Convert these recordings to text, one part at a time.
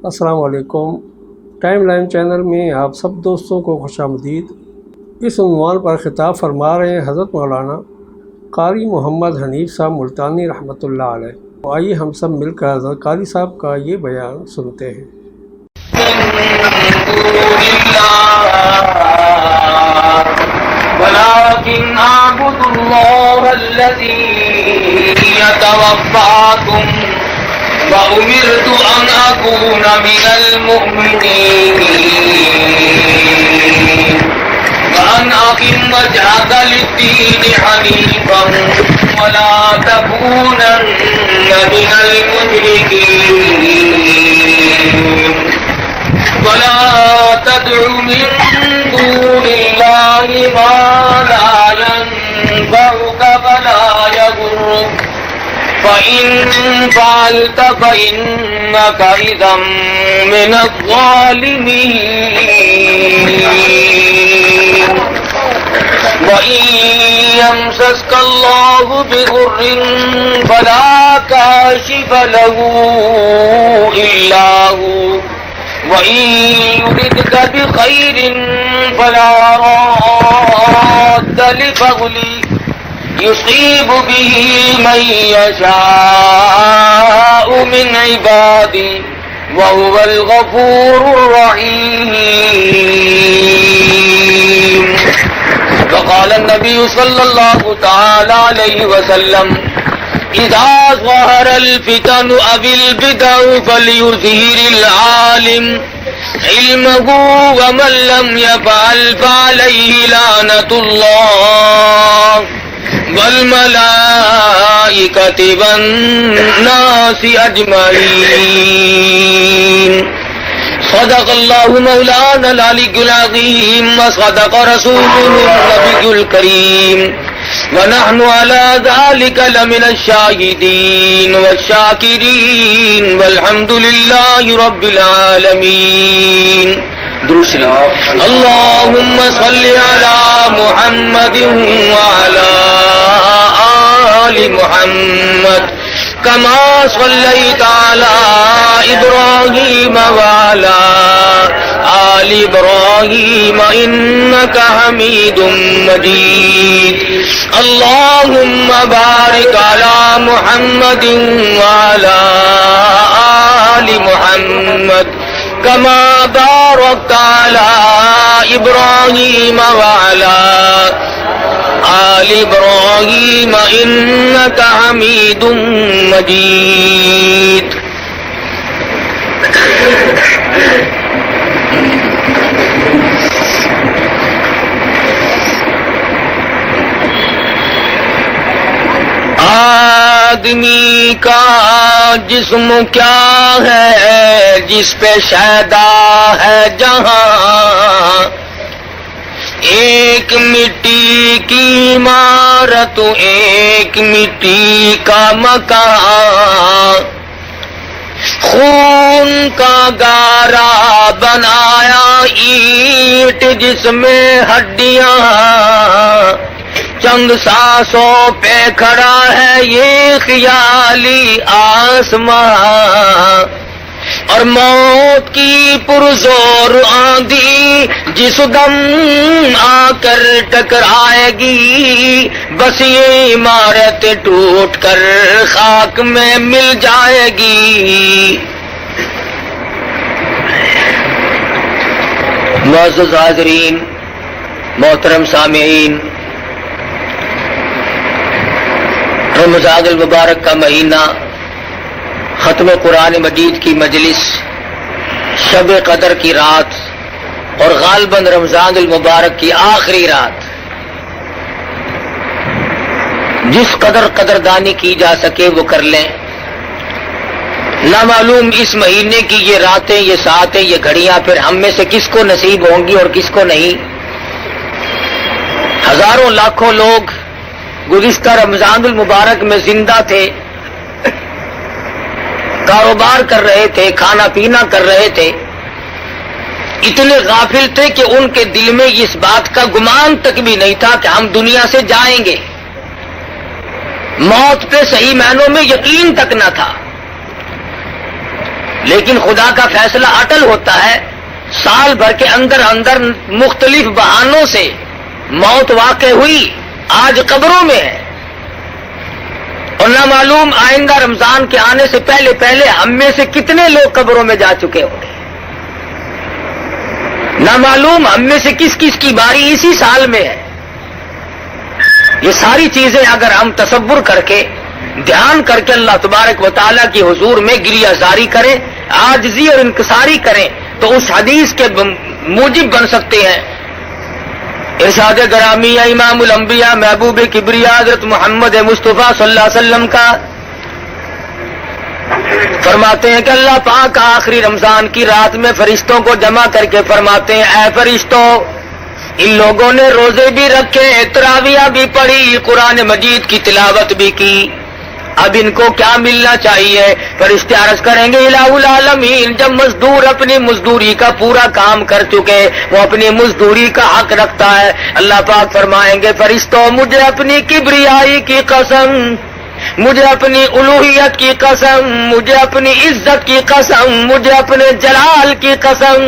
السلام علیکم۔ Time line channel میں آپ سب دوستوں کو خوش آمدید۔ اس عنوان پر خطاب فرما رہے ہیں حضرت مولانا قاری محمد حنیف صاحب ملتانی رحمۃ اللہ علیہ۔ آئیے ہم سب مل کر حضرت قاری صاحب کا یہ بیان سنتے ہیں۔ ولكن اعبدوا الله الذي يتوفاكم وأمرت أن أكون من المؤمنين وأن أقم وجهك للدين حنيفا ولا تكونن من المشركين ولا تدع من دون الله ما لا ينفعك ولا يضرك فإن فعلت فإنك إذا من الظالمين وإن يمسسك الله بضر فلا كاشف له إلا هو وإن يردك بخير فلا راد لفضله يصيب به من يشاء من عباده وهو الغفور الرحيم وقال النبي صلى الله تعالى عليه وسلم إذا ظهر الفتن أو البدع فليظهر العالم علمه ومن لم يفعل فعليه لعنة الله والملائكة والناس أجمعين صدق الله مولانا العلي العظيم وصدق رسوله النبي الكريم ونحن على ذلك لمن الشاهدين والشاكرين والحمد لله رب العالمين اللهم صل على محمد وعلى آل محمد كما صليت على إبراهيم وعلى آل إبراهيم إنك حميد مجيد اللهم بارك على محمد وعلى آل محمد كما باركت على إبراهيم وعلى آل إبراهيم إنك حميد مجيد آدمی کا جسم کیا ہے جس پہ شیدا ہے جہاں ایک مٹی کی عمارت ایک مٹی کا مکان خون کا گارا بنایا اینٹ جس میں ہڈیاں چند سانسوں پہ کھڑا ہے یہ خیالی آسمان اور موت کی پرزور آندھی جس دم آ کر ٹکرائے گی بس یہ عمارت ٹوٹ کر خاک میں مل جائے گی۔ معزز حاضرین، محترم سامعین، رمضان المبارک کا مہینہ، ختم قرآن مجید کی مجلس، شب قدر کی رات اور غالباً رمضان المبارک کی آخری رات، جس قدر قدردانی کی جا سکے وہ کر لیں۔ نامعلوم اس مہینے کی یہ راتیں، یہ ساعتیں، یہ گھڑیاں پھر ہم میں سے کس کو نصیب ہوں گی اور کس کو نہیں۔ ہزاروں لاکھوں لوگ گزشتہ رمضان المبارک میں زندہ تھے، کاروبار کر رہے تھے، کھانا پینا کر رہے تھے، اتنے غافل تھے کہ ان کے دل میں اس بات کا گمان تک بھی نہیں تھا کہ ہم دنیا سے جائیں گے۔ موت پہ صحیح معنوں میں یقین تک نہ تھا۔ لیکن خدا کا فیصلہ اٹل ہوتا ہے. سال بھر کے اندر اندر مختلف بہانوں سے موت واقع ہوئی، آج قبروں میں ہے، اور نہ معلوم آئندہ رمضان کے آنے سے پہلے پہلے ہم میں سے کتنے لوگ قبروں میں جا چکے ہوں گے. نہ معلوم ہم میں سے کس کس کی باری اسی سال میں ہے. یہ ساری چیزیں اگر ہم تصور کر کے دھیان کر کے اللہ تبارک و تعالیٰ کی حضور میں گریہ زاری کریں، عاجزی اور انکساری کریں، تو اس حدیث کے موجب بن سکتے ہیں. ارشاد گرامی امام الانبیاء محبوب کبریا حضرت محمد مصطفیٰ صلی اللہ علیہ وسلم کا فرماتے ہیں کہ اللہ پاک آخری رمضان کی رات میں فرشتوں کو جمع کر کے فرماتے ہیں، اے فرشتوں، ان لوگوں نے روزے بھی رکھے، تراویح بھی پڑھی، قرآن مجید کی تلاوت بھی کی، اب ان کو کیا ملنا چاہیے؟ فرشتے عرض کریں گے الہ العالمین، جب مزدور اپنی مزدوری کا پورا کام کر چکے وہ اپنی مزدوری کا حق رکھتا ہے. اللہ پاک فرمائیں گے فرشتوں، مجھے اپنی کبریائی کی قسم، مجھے اپنی الوہیت کی قسم، مجھے اپنی عزت کی قسم، مجھے اپنے جلال کی قسم،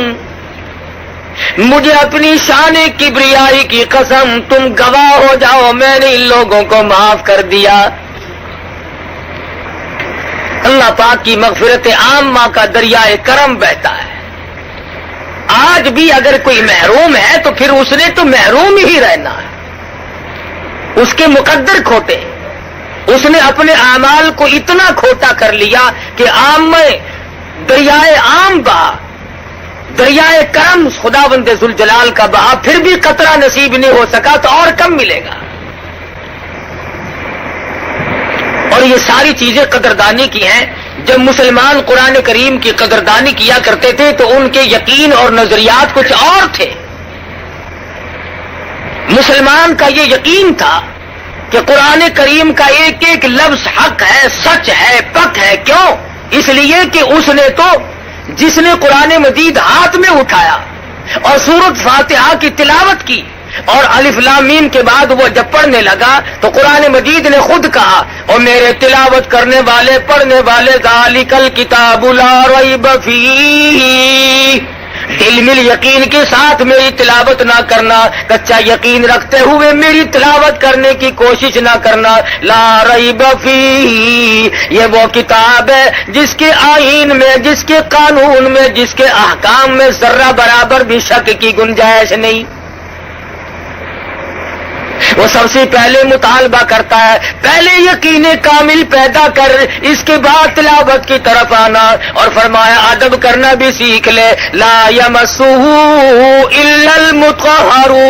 مجھے اپنی شان کبریائی کی قسم، تم گواہ ہو جاؤ میں نے ان لوگوں کو معاف کر دیا. اللہ پاک کی مغفرت عامہ کا دریائے کرم بہتا ہے. آج بھی اگر کوئی محروم ہے تو پھر اس نے تو محروم ہی رہنا ہے، اس کے مقدر کھوٹے، اس نے اپنے اعمال کو اتنا کھوٹا کر لیا کہ عام میں دریائے عام بہا، دریائے کرم خداوند ذوالجلال کا بہا، پھر بھی قطرہ نصیب نہیں ہو سکا تو اور کم ملے گا. اور یہ ساری چیزیں قدردانی کی ہیں. جب مسلمان قرآن کریم کی قدردانی کیا کرتے تھے تو ان کے یقین اور نظریات کچھ اور تھے. مسلمان کا یہ یقین تھا کہ قرآن کریم کا ایک ایک لفظ حق ہے، سچ ہے، پک ہے. کیوں؟ اس لیے کہ اس نے تو جس نے قرآن مجید ہاتھ میں اٹھایا اور سورۃ فاتحہ کی تلاوت کی اور الف لام میم کے بعد وہ جب پڑھنے لگا تو قرآن مجید نے خود کہا، اور میرے تلاوت کرنے والے پڑھنے والے ذالک الکتاب لا ریب فیہ، دل مل یقین کے ساتھ میری تلاوت نہ کرنا، کچا یقین رکھتے ہوئے میری تلاوت کرنے کی کوشش نہ کرنا. لا ریب فیہ، یہ وہ کتاب ہے جس کے آئین میں، جس کے قانون میں، جس کے احکام میں ذرہ برابر بھی شک کی گنجائش نہیں. وہ سب سے پہلے مطالبہ کرتا ہے، پہلے یقین کامل پیدا کر، اس کے بعد تلاوت کی طرف آنا. اور فرمایا ادب کرنا بھی سیکھ لے. لا یمسہ الا المطہرون،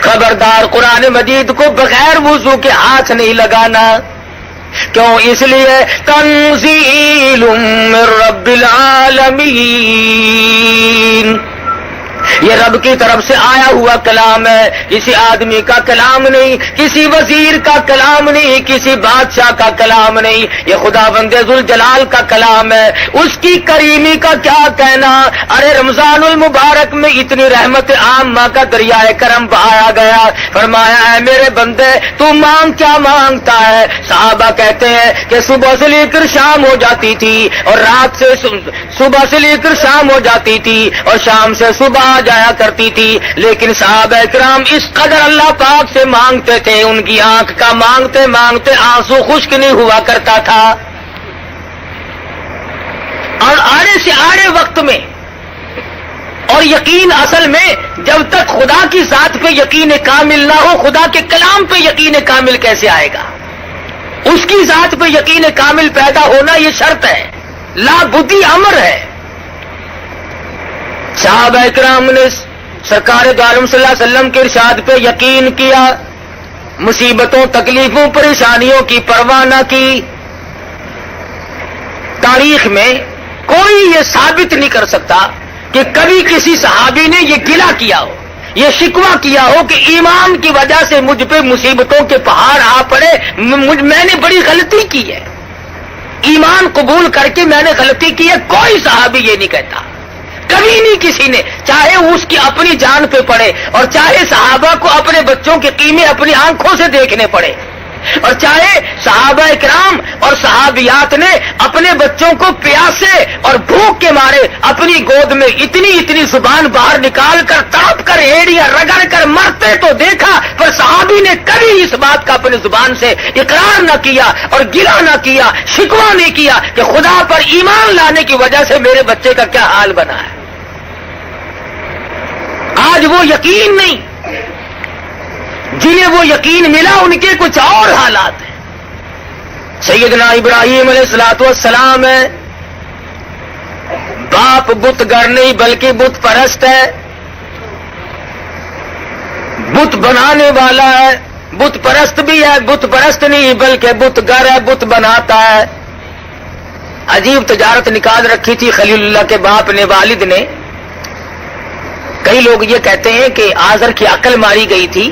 خبردار قرآن مجید کو بغیر وضو کے ہاتھ نہیں لگانا. کیوں؟ اس لیے تنزیل من رب العالمین، یہ رب کی طرف سے آیا ہوا کلام ہے، کسی آدمی کا کلام نہیں، کسی وزیر کا کلام نہیں، کسی بادشاہ کا کلام نہیں، یہ خداوند ذوالجلال کا کلام ہے. اس کی کریمی کا کیا کہنا؟ ارے رمضان المبارک میں اتنی رحمت عامہ کا دریائے کرم بہایا گیا. فرمایا اے میرے بندے تو مانگ، کیا مانگتا ہے؟ صحابہ کہتے ہیں کہ صبح سے لے کر شام ہو جاتی تھی، اور رات سے صبح سے لے کر شام ہو جاتی تھی، اور شام سے صبح آ جایا کرتی تھی. لیکن صحابہ کرام اس قدر اللہ پاک سے مانگتے تھے، ان کی آنکھ کا مانگتے مانگتے آنسو خشک نہیں ہوا کرتا تھا. اور آڑے سے آڑے وقت میں، اور یقین اصل میں جب تک خدا کی ذات پہ یقین کامل نہ ہو، خدا کے کلام پہ یقین کامل کیسے آئے گا؟ اس کی ذات پہ یقین کامل پیدا ہونا یہ شرط ہے، لا بدی امر ہے. صحابہ کرام نے سرکار دو عالم صلی اللہ علیہ وسلم کے ارشاد پہ یقین کیا، مصیبتوں، تکلیفوں، پریشانیوں کی پرواہ نہ کی. تاریخ میں کوئی یہ ثابت نہیں کر سکتا کہ کبھی کسی صحابی نے یہ گلہ کیا ہو، یہ شکوہ کیا ہو کہ ایمان کی وجہ سے مجھ پہ مصیبتوں کے پہاڑ آ پڑے، میں نے بڑی غلطی کی ہے، ایمان قبول کر کے میں نے غلطی کی ہے. کوئی صحابی یہ نہیں کہتا، کبھی نہیں کسی نے، چاہے اس کی اپنی جان پہ پڑے اور چاہے صحابہ کو اپنے بچوں کے قیمے اپنی آنکھوں سے دیکھنے پڑے. اور چاہے صحابہ کرام اور صحابیات نے اپنے بچوں کو پیاسے اور بھوک کے مارے اپنی گود میں اتنی زبان باہر نکال کر تڑپ کر ایڑیاں رگڑ کر مرتے تو دیکھا، پر صحابی نے کبھی اس بات کا اپنی زبان سے اقرار نہ کیا اور گلہ نہ کیا، شکوہ نہیں کیا کہ خدا پر ایمان لانے کی وجہ سے میرے بچے کا کیا حال بنا ہے۔ آج وہ یقین نہیں، جنہیں وہ یقین ملا ان کے کچھ اور حالات ہیں۔ سیدنا ابراہیم علیہ الصلوۃ والسلام ہے، باپ بت گر نہیں بلکہ بت پرست ہے، بت بنانے والا ہے، بت پرست بھی ہے، بت پرست نہیں بلکہ بت گر ہے، بت بناتا ہے۔ عجیب تجارت نکال رکھی تھی خلیل اللہ کے باپ نے، والد نے۔ کئی لوگ یہ کہتے ہیں کہ آزر کی عقل ماری گئی تھی،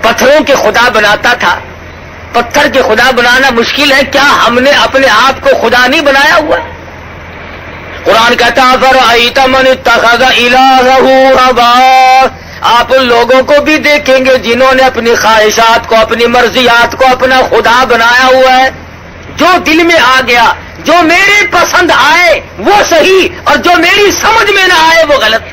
پتھروں کے خدا بناتا تھا۔ پتھر کے خدا بنانا مشکل ہے، کیا ہم نے اپنے آپ کو خدا نہیں بنایا ہوا؟ قرآن کہتا ہے فرأیت من اتخذ الہہ ہواہ، آپ ان لوگوں کو بھی دیکھیں گے جنہوں نے اپنی خواہشات کو، اپنی مرضیات کو اپنا خدا بنایا ہوا ہے۔ جو دل میں آ گیا، جو میرے پسند آئے وہ صحیح، اور جو میری سمجھ میں نہ آئے وہ غلط۔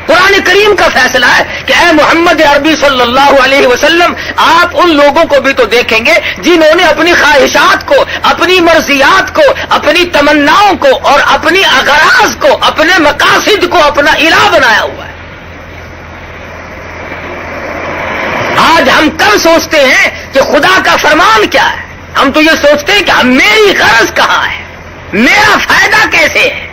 قرآن کریم کا فیصلہ ہے کہ اے محمد عربی صلی اللہ علیہ وسلم، آپ ان لوگوں کو بھی تو دیکھیں گے جنہوں نے اپنی خواہشات کو، اپنی مرضیات کو، اپنی تمناؤں کو اور اپنی اغراض کو، اپنے مقاصد کو اپنا الہ بنایا ہوا ہے۔ آج ہم کب سوچتے ہیں کہ خدا کا فرمان کیا ہے؟ ہم تو یہ سوچتے ہیں کہ میری غرض کہاں ہے، میرا فائدہ کیسے ہے۔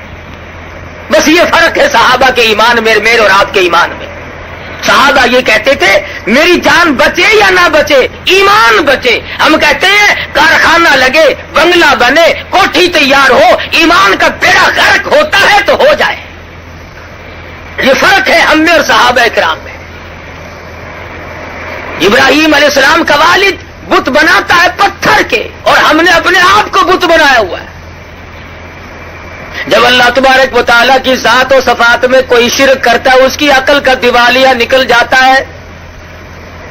بس یہ فرق ہے صحابہ کے ایمان میں، میرے اور آپ کے ایمان میں۔ صحابہ یہ کہتے تھے میری جان بچے یا نہ بچے، ایمان بچے۔ ہم کہتے ہیں کارخانہ لگے، بنگلہ بنے، کوٹھی تیار ہو، ایمان کا بیڑا غرق ہوتا ہے تو ہو جائے۔ یہ فرق ہے ہم میں اور صحابہ کرام میں۔ ابراہیم علیہ السلام کا والد بت بناتا ہے پتھر کے، اور ہم نے اپنے آپ کو بت بنایا ہوا ہے۔ جب اللہ تبارک و تعالیٰ کی ذات و صفات میں کوئی شرک کرتا ہے، اس کی عقل کا دیوالیہ نکل جاتا ہے،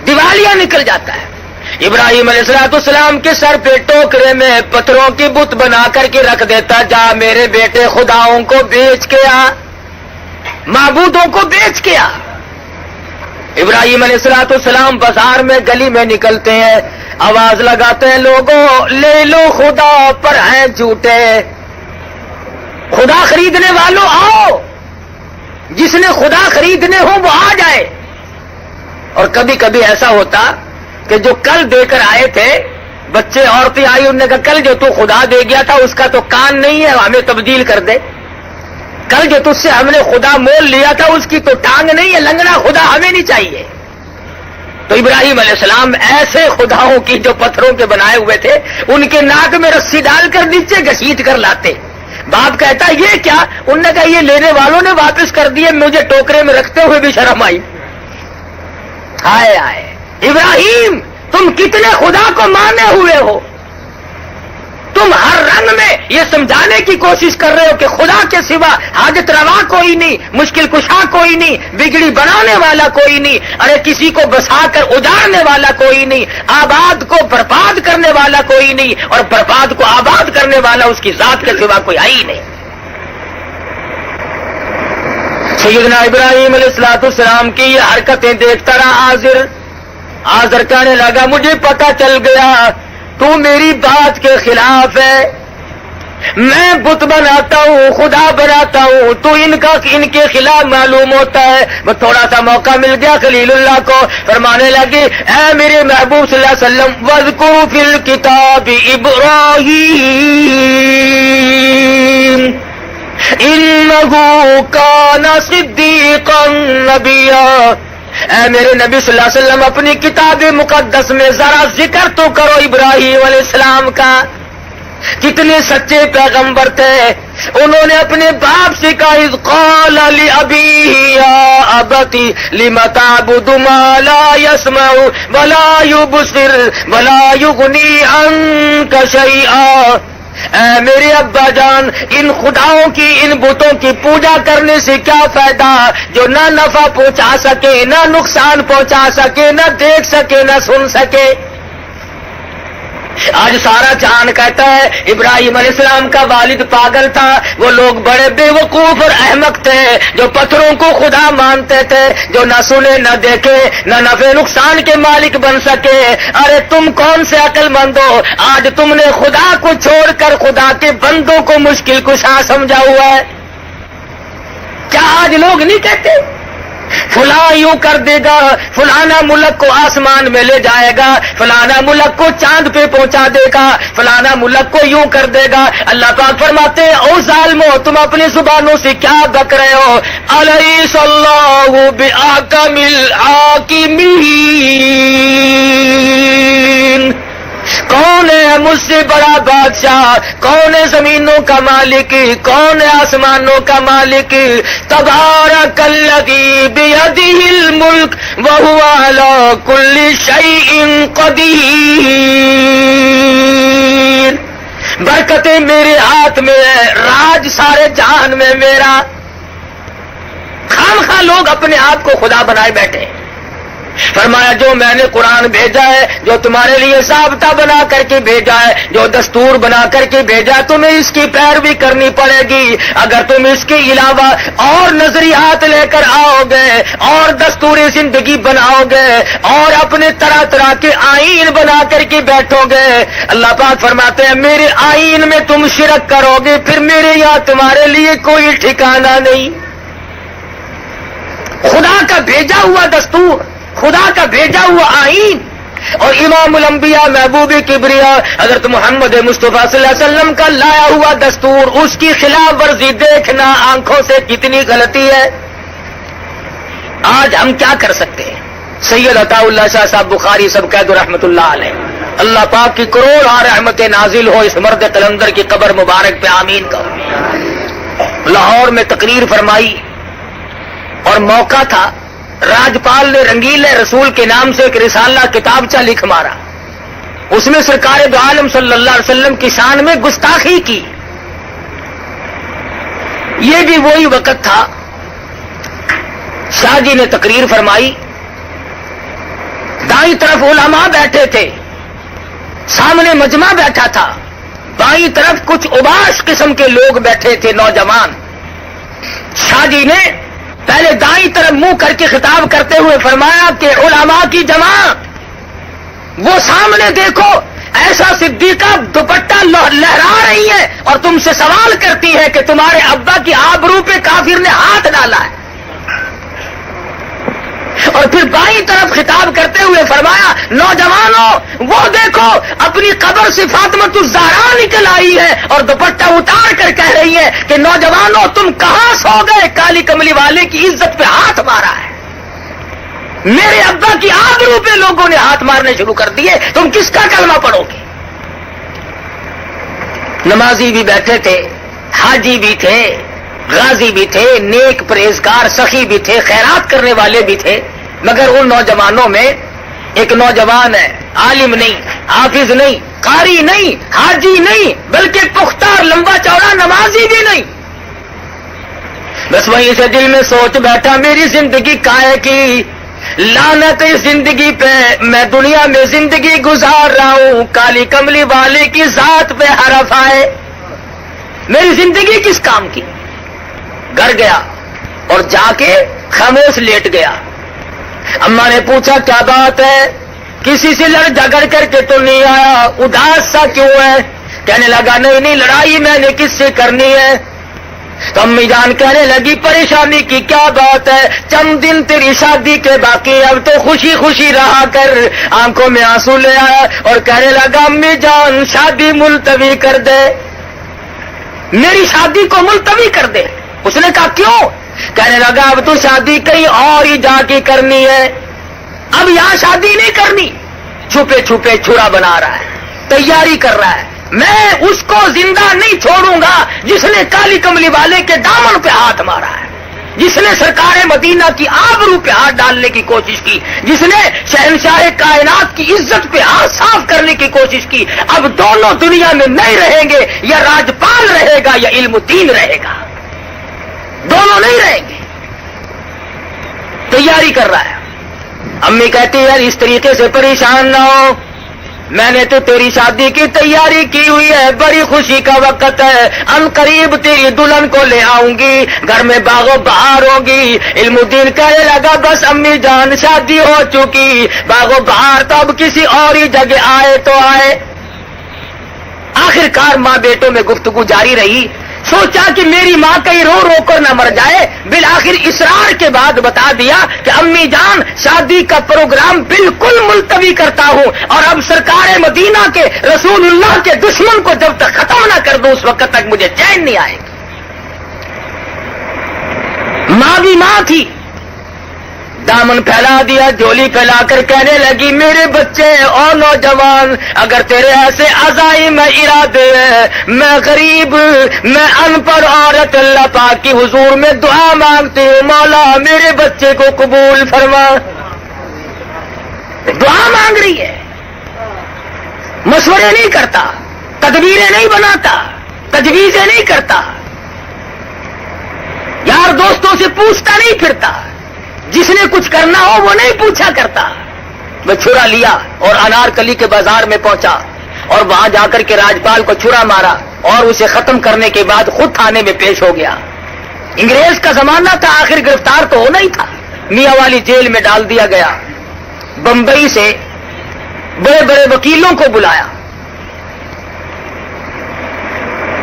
دیوالیہ نکل جاتا ہے۔ ابراہیم علیہ السلام کے سر پہ ٹوکرے میں پتھروں کی بت بنا کر کے رکھ دیتا، جا میرے بیٹے خداؤں کو بیچ کے آ، معبودوں کو بیچ کے آ۔ ابراہیم علیہ السلام بازار میں گلی میں نکلتے ہیں، آواز لگاتے ہیں لوگوں لے لو خدا پر ہیں جھوٹے، خدا خریدنے والوں آؤ، جس نے خدا خریدنے ہو وہ آ جائے۔ اور کبھی کبھی ایسا ہوتا کہ جو کل دے کر آئے تھے، بچے عورتیں آئی، انہوں نے کہا کل جو تو خدا دے گیا تھا اس کا تو کان نہیں ہے، ہمیں تبدیل کر دے۔ کل جو تجھ سے ہم نے خدا مول لیا تھا اس کی تو ٹانگ نہیں ہے، لنگڑا خدا ہمیں نہیں چاہیے۔ تو ابراہیم علیہ السلام ایسے خداؤں کی جو پتھروں کے بنائے ہوئے تھے، ان کے ناک میں رسی ڈال کر نیچے گھسیٹ کر لاتے۔ باپ کہتا یہ کیا؟ انہوں نے کہا یہ لینے والوں نے واپس کر دیے، مجھے ٹوکرے میں رکھتے ہوئے بھی شرم آئی۔ ہائے ہائے ابراہیم، تم کتنے خدا کو مانے ہوئے ہو، تم ہر رنگ میں یہ سمجھانے کی کوشش کر رہے ہو کہ خدا کے سوا حاجت روا کوئی نہیں، مشکل کشا کوئی نہیں، بگڑی بنانے والا کوئی نہیں، ارے کسی کو بسا کر اجاڑنے والا کوئی نہیں، آباد کو برباد کرنے والا کوئی نہیں، اور برباد کو آباد کرنے والا اس کی ذات کے سوا کوئی آئی نہیں۔ سیدنا ابراہیم علیہ السلام کی یہ حرکتیں دیکھتا رہا آزر کہنے لگا مجھے پتہ چل گیا تو میری بات کے خلاف ہے، میں بت بناتا ہوں، خدا بناتا ہوں، تو ان کے خلاف معلوم ہوتا ہے۔ بس تھوڑا سا موقع مل گیا خلیل اللہ کو، فرمانے لگے اے میرے محبوب صلی اللہ علیہ وسلم وَاذْكُرْ فِي الْكِتَابِ إِبْرَاهِيمَ إِنَّهُ كَانَ صِدِّيقًا نَبِيًّا۔ اے میرے نبی صلی اللہ علیہ وسلم اپنی کتاب مقدس میں ذرا ذکر تو کرو ابراہیم علیہ السلام کا، کتنے سچے پیغمبر تھے۔ انہوں نے اپنے باپ سے کہا اذ قال لأبیہ یا ابتی لم تعبد ما لا يسمع ولا يبصر ولا يغنی عنک شیئا۔ اے میرے ابا جان، ان خداؤں کی، ان بتوں کی پوجا کرنے سے کیا فائدہ جو نہ نفع پہنچا سکے، نہ نقصان پہنچا سکے، نہ دیکھ سکے، نہ سن سکے۔ آج سارا جہان کہتا ہے ابراہیم علیہ السلام کا والد پاگل تھا، وہ لوگ بڑے بے وقوف اور احمق تھے جو پتھروں کو خدا مانتے تھے، جو نہ سنے نہ دیکھے نہ نفع نقصان کے مالک بن سکے۔ ارے تم کون سے عقل مند ہو، آج تم نے خدا کو چھوڑ کر خدا کے بندوں کو مشکل کشا سمجھا ہوا ہے۔ کیا آج لوگ نہیں کہتے فلاں یوں کر دے گا، فلانا ملک کو آسمان میں لے جائے گا، فلانا ملک کو چاند پہ پہنچا دے گا، فلانا ملک کو یوں کر دے گا۔ اللہ پاک فرماتے ہیں او ظالمو، تم اپنی زبانوں سے کیا بک رہے ہو؟ الیس اللہ بأحکم الحاکمین، کون ہے مجھ سے بڑا بادشاہ؟ کون ہے زمینوں کا مالک؟ کون ہے آسمانوں کا مالک؟ تبارک الذی بیدہ الملک وہو علی کل شیء قدیر، برکتیں میرے ہاتھ میں ہے، راج سارے جہان میں میرا۔ خواہ لوگ اپنے آپ کو خدا بنائے بیٹھے۔ فرمایا جو میں نے قرآن بھیجا ہے، جو تمہارے لیے ضابطہ بنا کر کے بھیجا ہے، جو دستور بنا کر کے بھیجا ہے، تمہیں اس کی پیروی کرنی پڑے گی۔ اگر تم اس کے علاوہ اور نظریات لے کر آؤ گے اور دستور زندگی بناؤ گے اور اپنے طرح طرح کے آئین بنا کر کے بیٹھو گے، اللہ پاک فرماتے ہیں میرے آئین میں تم شرک کرو گے، پھر میرے یہاں تمہارے لیے کوئی ٹھکانہ نہیں۔ خدا کا بھیجا ہوا دستور، خدا کا بھیجا ہوا آئین اور امام الانبیاء محبوب کبریا حضرت محمد مصطفیٰ صلی اللہ علیہ وسلم کا لایا ہوا دستور، اس کی خلاف ورزی دیکھنا آنکھوں سے کتنی غلطی ہے۔ آج ہم کیا کر سکتے ہیں؟ سید عطا اللہ شاہ صاحب بخاری سب قید رحمت اللہ علیہ، اللہ پاک کی کروڑ رحمت نازل ہو اس مرد قلندر کی قبر مبارک پہ، آمین کہو۔ لاہور میں تقریر فرمائی اور موقع تھا، راجپال نے رنگیلے رسول کے نام سے ایک رسالہ کتابچہ لکھ مارا، اس میں سرکار دو عالم صلی اللہ علیہ وسلم کی شان میں گستاخی کی۔ یہ بھی وہی وقت تھا، شاہ جی نے تقریر فرمائی، دائیں طرف علماء بیٹھے تھے، سامنے مجمع بیٹھا تھا، بائیں طرف کچھ اوباش قسم کے لوگ بیٹھے تھے، نوجوان۔ شاہ جی نے پہلے دائیں طرف منہ کر کے خطاب کرتے ہوئے فرمایا کہ علماء کی جماعت، وہ سامنے دیکھو، ایسا صدیقہ دوپٹہ لہرا رہی ہے اور تم سے سوال کرتی ہے کہ تمہارے ابا کی آبرو پہ کافر نے ہاتھ ڈالا ہے۔ اور پھر بائیں طرف خطاب کرتے ہوئے فرمایا نوجوانوں، وہ دیکھو اپنی قبر سے فاطمۃ الزہرا نکل آئی ہے اور دوپٹہ اتار کر کہہ رہی ہے کہ نوجوانوں تم کہاں سو گئے، کالی کملی والے کی عزت پہ ہاتھ مارا ہے، میرے ابا کی آبرو پہ لوگوں نے ہاتھ مارنے شروع کر دیے، تم کس کا کلمہ پڑھو گے؟ نمازی بھی بیٹھے تھے، حاجی بھی تھے، غازی بھی تھے، نیک پرہیزگار سخی بھی تھے، خیرات کرنے والے بھی تھے، مگر ان نوجوانوں میں ایک نوجوان ہے، عالم نہیں، حافظ نہیں، قاری نہیں، حاجی نہیں، بلکہ پختہ اور لمبا چوڑا نمازی بھی نہیں۔ بس وہیں سے دل میں سوچ بیٹھا میری زندگی کائے کی لعنت زندگی پہ، میں دنیا میں زندگی گزار رہا ہوں، کالی کملی والے کی ذات پہ حرف آئے، میری زندگی کس کام کی؟ گھر گیا اور جا کے خاموش لیٹ گیا۔ اماں نے پوچھا کیا بات ہے، کسی سے لڑ جھگڑ کر کے تو نہیں آیا، اداس سا کیوں ہے؟ کہنے لگا نہیں لڑائی میں نے کس سے کرنی ہے۔ تو امی جان کہنے لگی پریشانی کی کیا بات ہے، چند دن تیری شادی کے باقی، اب تو خوشی خوشی رہا کر۔ آنکھوں میں آنسو لے آیا اور کہنے لگا امی جان شادی ملتوی کر دے، میری شادی کو ملتوی کر دے۔ اس نے کہا کیوں؟ کہنے لگا اب تو شادی کہیں اور ہی جا کے کرنی ہے، اب یہاں شادی نہیں کرنی۔ چھپے چھپے چھڑا بنا رہا ہے، تیاری کر رہا ہے، میں اس کو زندہ نہیں چھوڑوں گا جس نے کالی کملی والے کے دامن پہ ہاتھ مارا ہے، جس نے سرکار مدینہ کی آبرو پہ ہاتھ ڈالنے کی کوشش کی، جس نے شہنشاہ کائنات کی عزت پہ ہاتھ صاف کرنے کی کوشش کی۔ اب دونوں دنیا میں نہیں رہیں گے، یا راجپال رہے گا یا علم الدین رہے گا، دونوں نہیں رہیں گے۔ تیاری کر رہا ہے۔ امی کہتی ہے یار اس طریقے سے پریشان نہ ہو، میں نے تو تیری شادی کی تیاری کی ہوئی ہے، بڑی خوشی کا وقت ہے، ان قریب تیری دلہن کو لے آؤں گی، گھر میں باغ و بہار ہوگی۔ علم الدین کہنے لگا بس امی جان شادی ہو چکی، باغ و بہار تو اب کسی اور ہی جگہ آئے تو آئے۔ آخر کار ماں بیٹوں میں گفتگو جاری رہی، سوچا کہ میری ماں کہیں رو رو کر نہ مر جائے، بالآخر اصرار کے بعد بتا دیا کہ امی جان شادی کا پروگرام بالکل ملتوی کرتا ہوں، اور اب سرکار مدینہ کے رسول اللہ کے دشمن کو جب تک ختم نہ کر دوں اس وقت تک مجھے چین نہیں آئے گا۔ ماں بھی ماں تھی، دامن پھیلا دیا، جولی پھیلا کر کہنے لگی میرے بچے اور نوجوان، اگر تیرے ایسے عزائم ارادے ہیں، میں غریب، میں ان پڑھ عورت اللہ پاک کی حضور میں دعا مانگتی ہوں، مولا میرے بچے کو قبول فرما۔ دعا مانگ رہی ہے، مشورے نہیں کرتا، تدبیریں نہیں بناتا، تجویزیں نہیں کرتا، یار دوستوں سے پوچھتا نہیں پھرتا، جس نے کچھ کرنا ہو وہ نہیں پوچھا کرتا۔ وہ چھرا لیا اور انارکلی کے بازار میں پہنچا اور وہاں جا کر کے راجپال کو چھرا مارا اور اسے ختم کرنے کے بعد خود تھانے میں پیش ہو گیا۔ انگریز کا زمانہ تھا، آخر گرفتار تو ہونا ہی تھا، میاں والی جیل میں ڈال دیا گیا۔ بمبئی سے بڑے بڑے وکیلوں کو بلایا،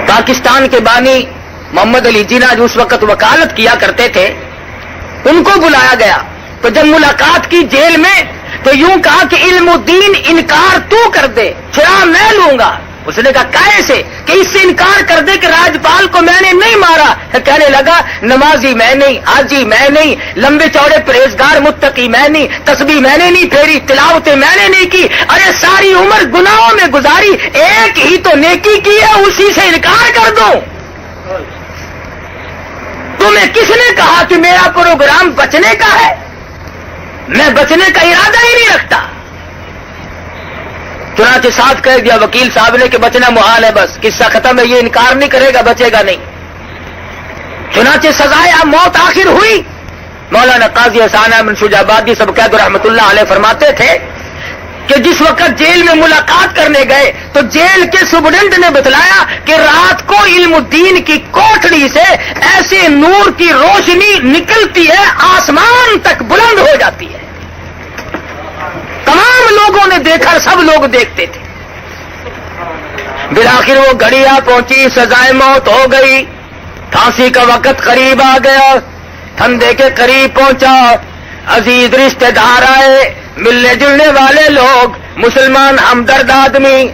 پاکستان کے بانی محمد علی جناح جو اس وقت وکالت کیا کرتے تھے ان کو بلایا گیا، تو جب ملاقات کی جیل میں تو یوں کہا کہ علم الدین انکار تو کر دے، چھرا میں لوں گا۔ اس نے کہا کیسے؟ کہ اس سے انکار کر دے کہ راجپال کو میں نے نہیں مارا۔ کہنے لگا نمازی میں نہیں، حاجی میں نہیں، لمبے چوڑے پرہیزگار متقی میں نہیں، تسبیح میں نے نہیں پھیری، تلاوتیں میں نے نہیں کی، ارے ساری عمر گناہوں میں گزاری، ایک ہی تو نیکی کی ہے، اسی سے انکار کر دوں۔ تمہیں کس نے کہا کہ میرا پروگرام بچنے کا ہے؟ میں بچنے کا ارادہ ہی نہیں رکھتا۔ چنانچہ ساتھ کہہ دیا وکیل صاحب نے کہ بچنا محال ہے، بس قصہ ختم ہے، یہ انکار نہیں کرے گا، بچے گا نہیں۔ چنانچہ سزائے موت آخر ہوئی۔ مولانا قاضی احسان احمد شجاع آبادی سب قید رحمت اللہ علیہ فرماتے تھے کہ جس وقت جیل میں ملاقات کرنے گئے تو جیل کے سپرڈنٹ نے بتلایا کہ رات کو علم الدین کی کوٹڑی سے ایسے نور کی روشنی نکلتی ہے، آسمان تک بلند ہو جاتی ہے۔ تمام لوگوں نے دیکھا، سب لوگ دیکھتے تھے۔ بالآخر وہ گھڑی آ پہنچی، سزائے موت ہو گئی، پھانسی کا وقت قریب آ گیا، پھندے کے قریب پہنچا، عزیز رشتہ دار آئے، ملنے جلنے والے لوگ، مسلمان ہمدرد آدمی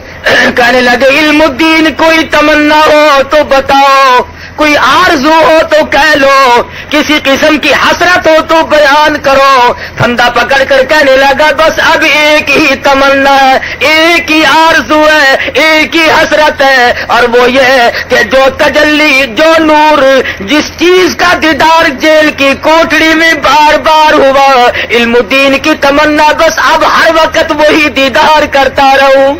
کہنے لگے علم الدین کوئی تمنا ہو تو بتاؤ، کوئی آرزو ہو تو کہہ لو، کسی قسم کی حسرت ہو تو بیان کرو۔ پھندا پکڑ کر کہنے لگا بس اب ایک ہی تمنا ہے، ایک ہی آرزو ہے، ایک ہی حسرت ہے، اور وہ یہ ہے کہ جو تجلی، جو نور، جس چیز کا دیدار جیل کی کوٹڑی میں بار بار ہوا، علم الدین کی تمنا بس اب ہر وقت وہی دیدار کرتا رہوں۔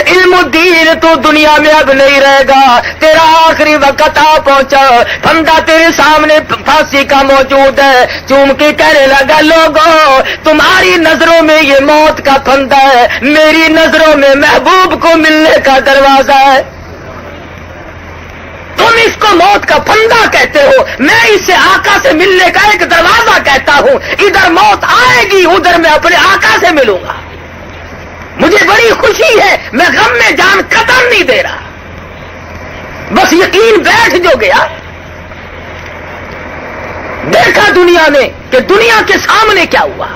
علم الدین تو دنیا میں اب نہیں رہے گا، تیرا آخری وقت آ پہنچا، پھندا تیرے سامنے پھانسی کا موجود ہے۔ چوم کے کہنے لگا لوگوں تمہاری نظروں میں یہ موت کا پھندا ہے، میری نظروں میں محبوب کو ملنے کا دروازہ ہے۔ تم اس کو موت کا پھندا کہتے ہو، میں اس سے آقا سے ملنے کا ایک دروازہ کہتا ہوں، ادھر موت آئے گی، ادھر میں اپنے آقا سے ملوں گا۔ مجھے بڑی خوشی ہے، میں غم میں جان قطع نہیں دے رہا، بس یقین بیٹھ جو گیا۔ دیکھا دنیا نے کہ دنیا کے سامنے کیا ہوا،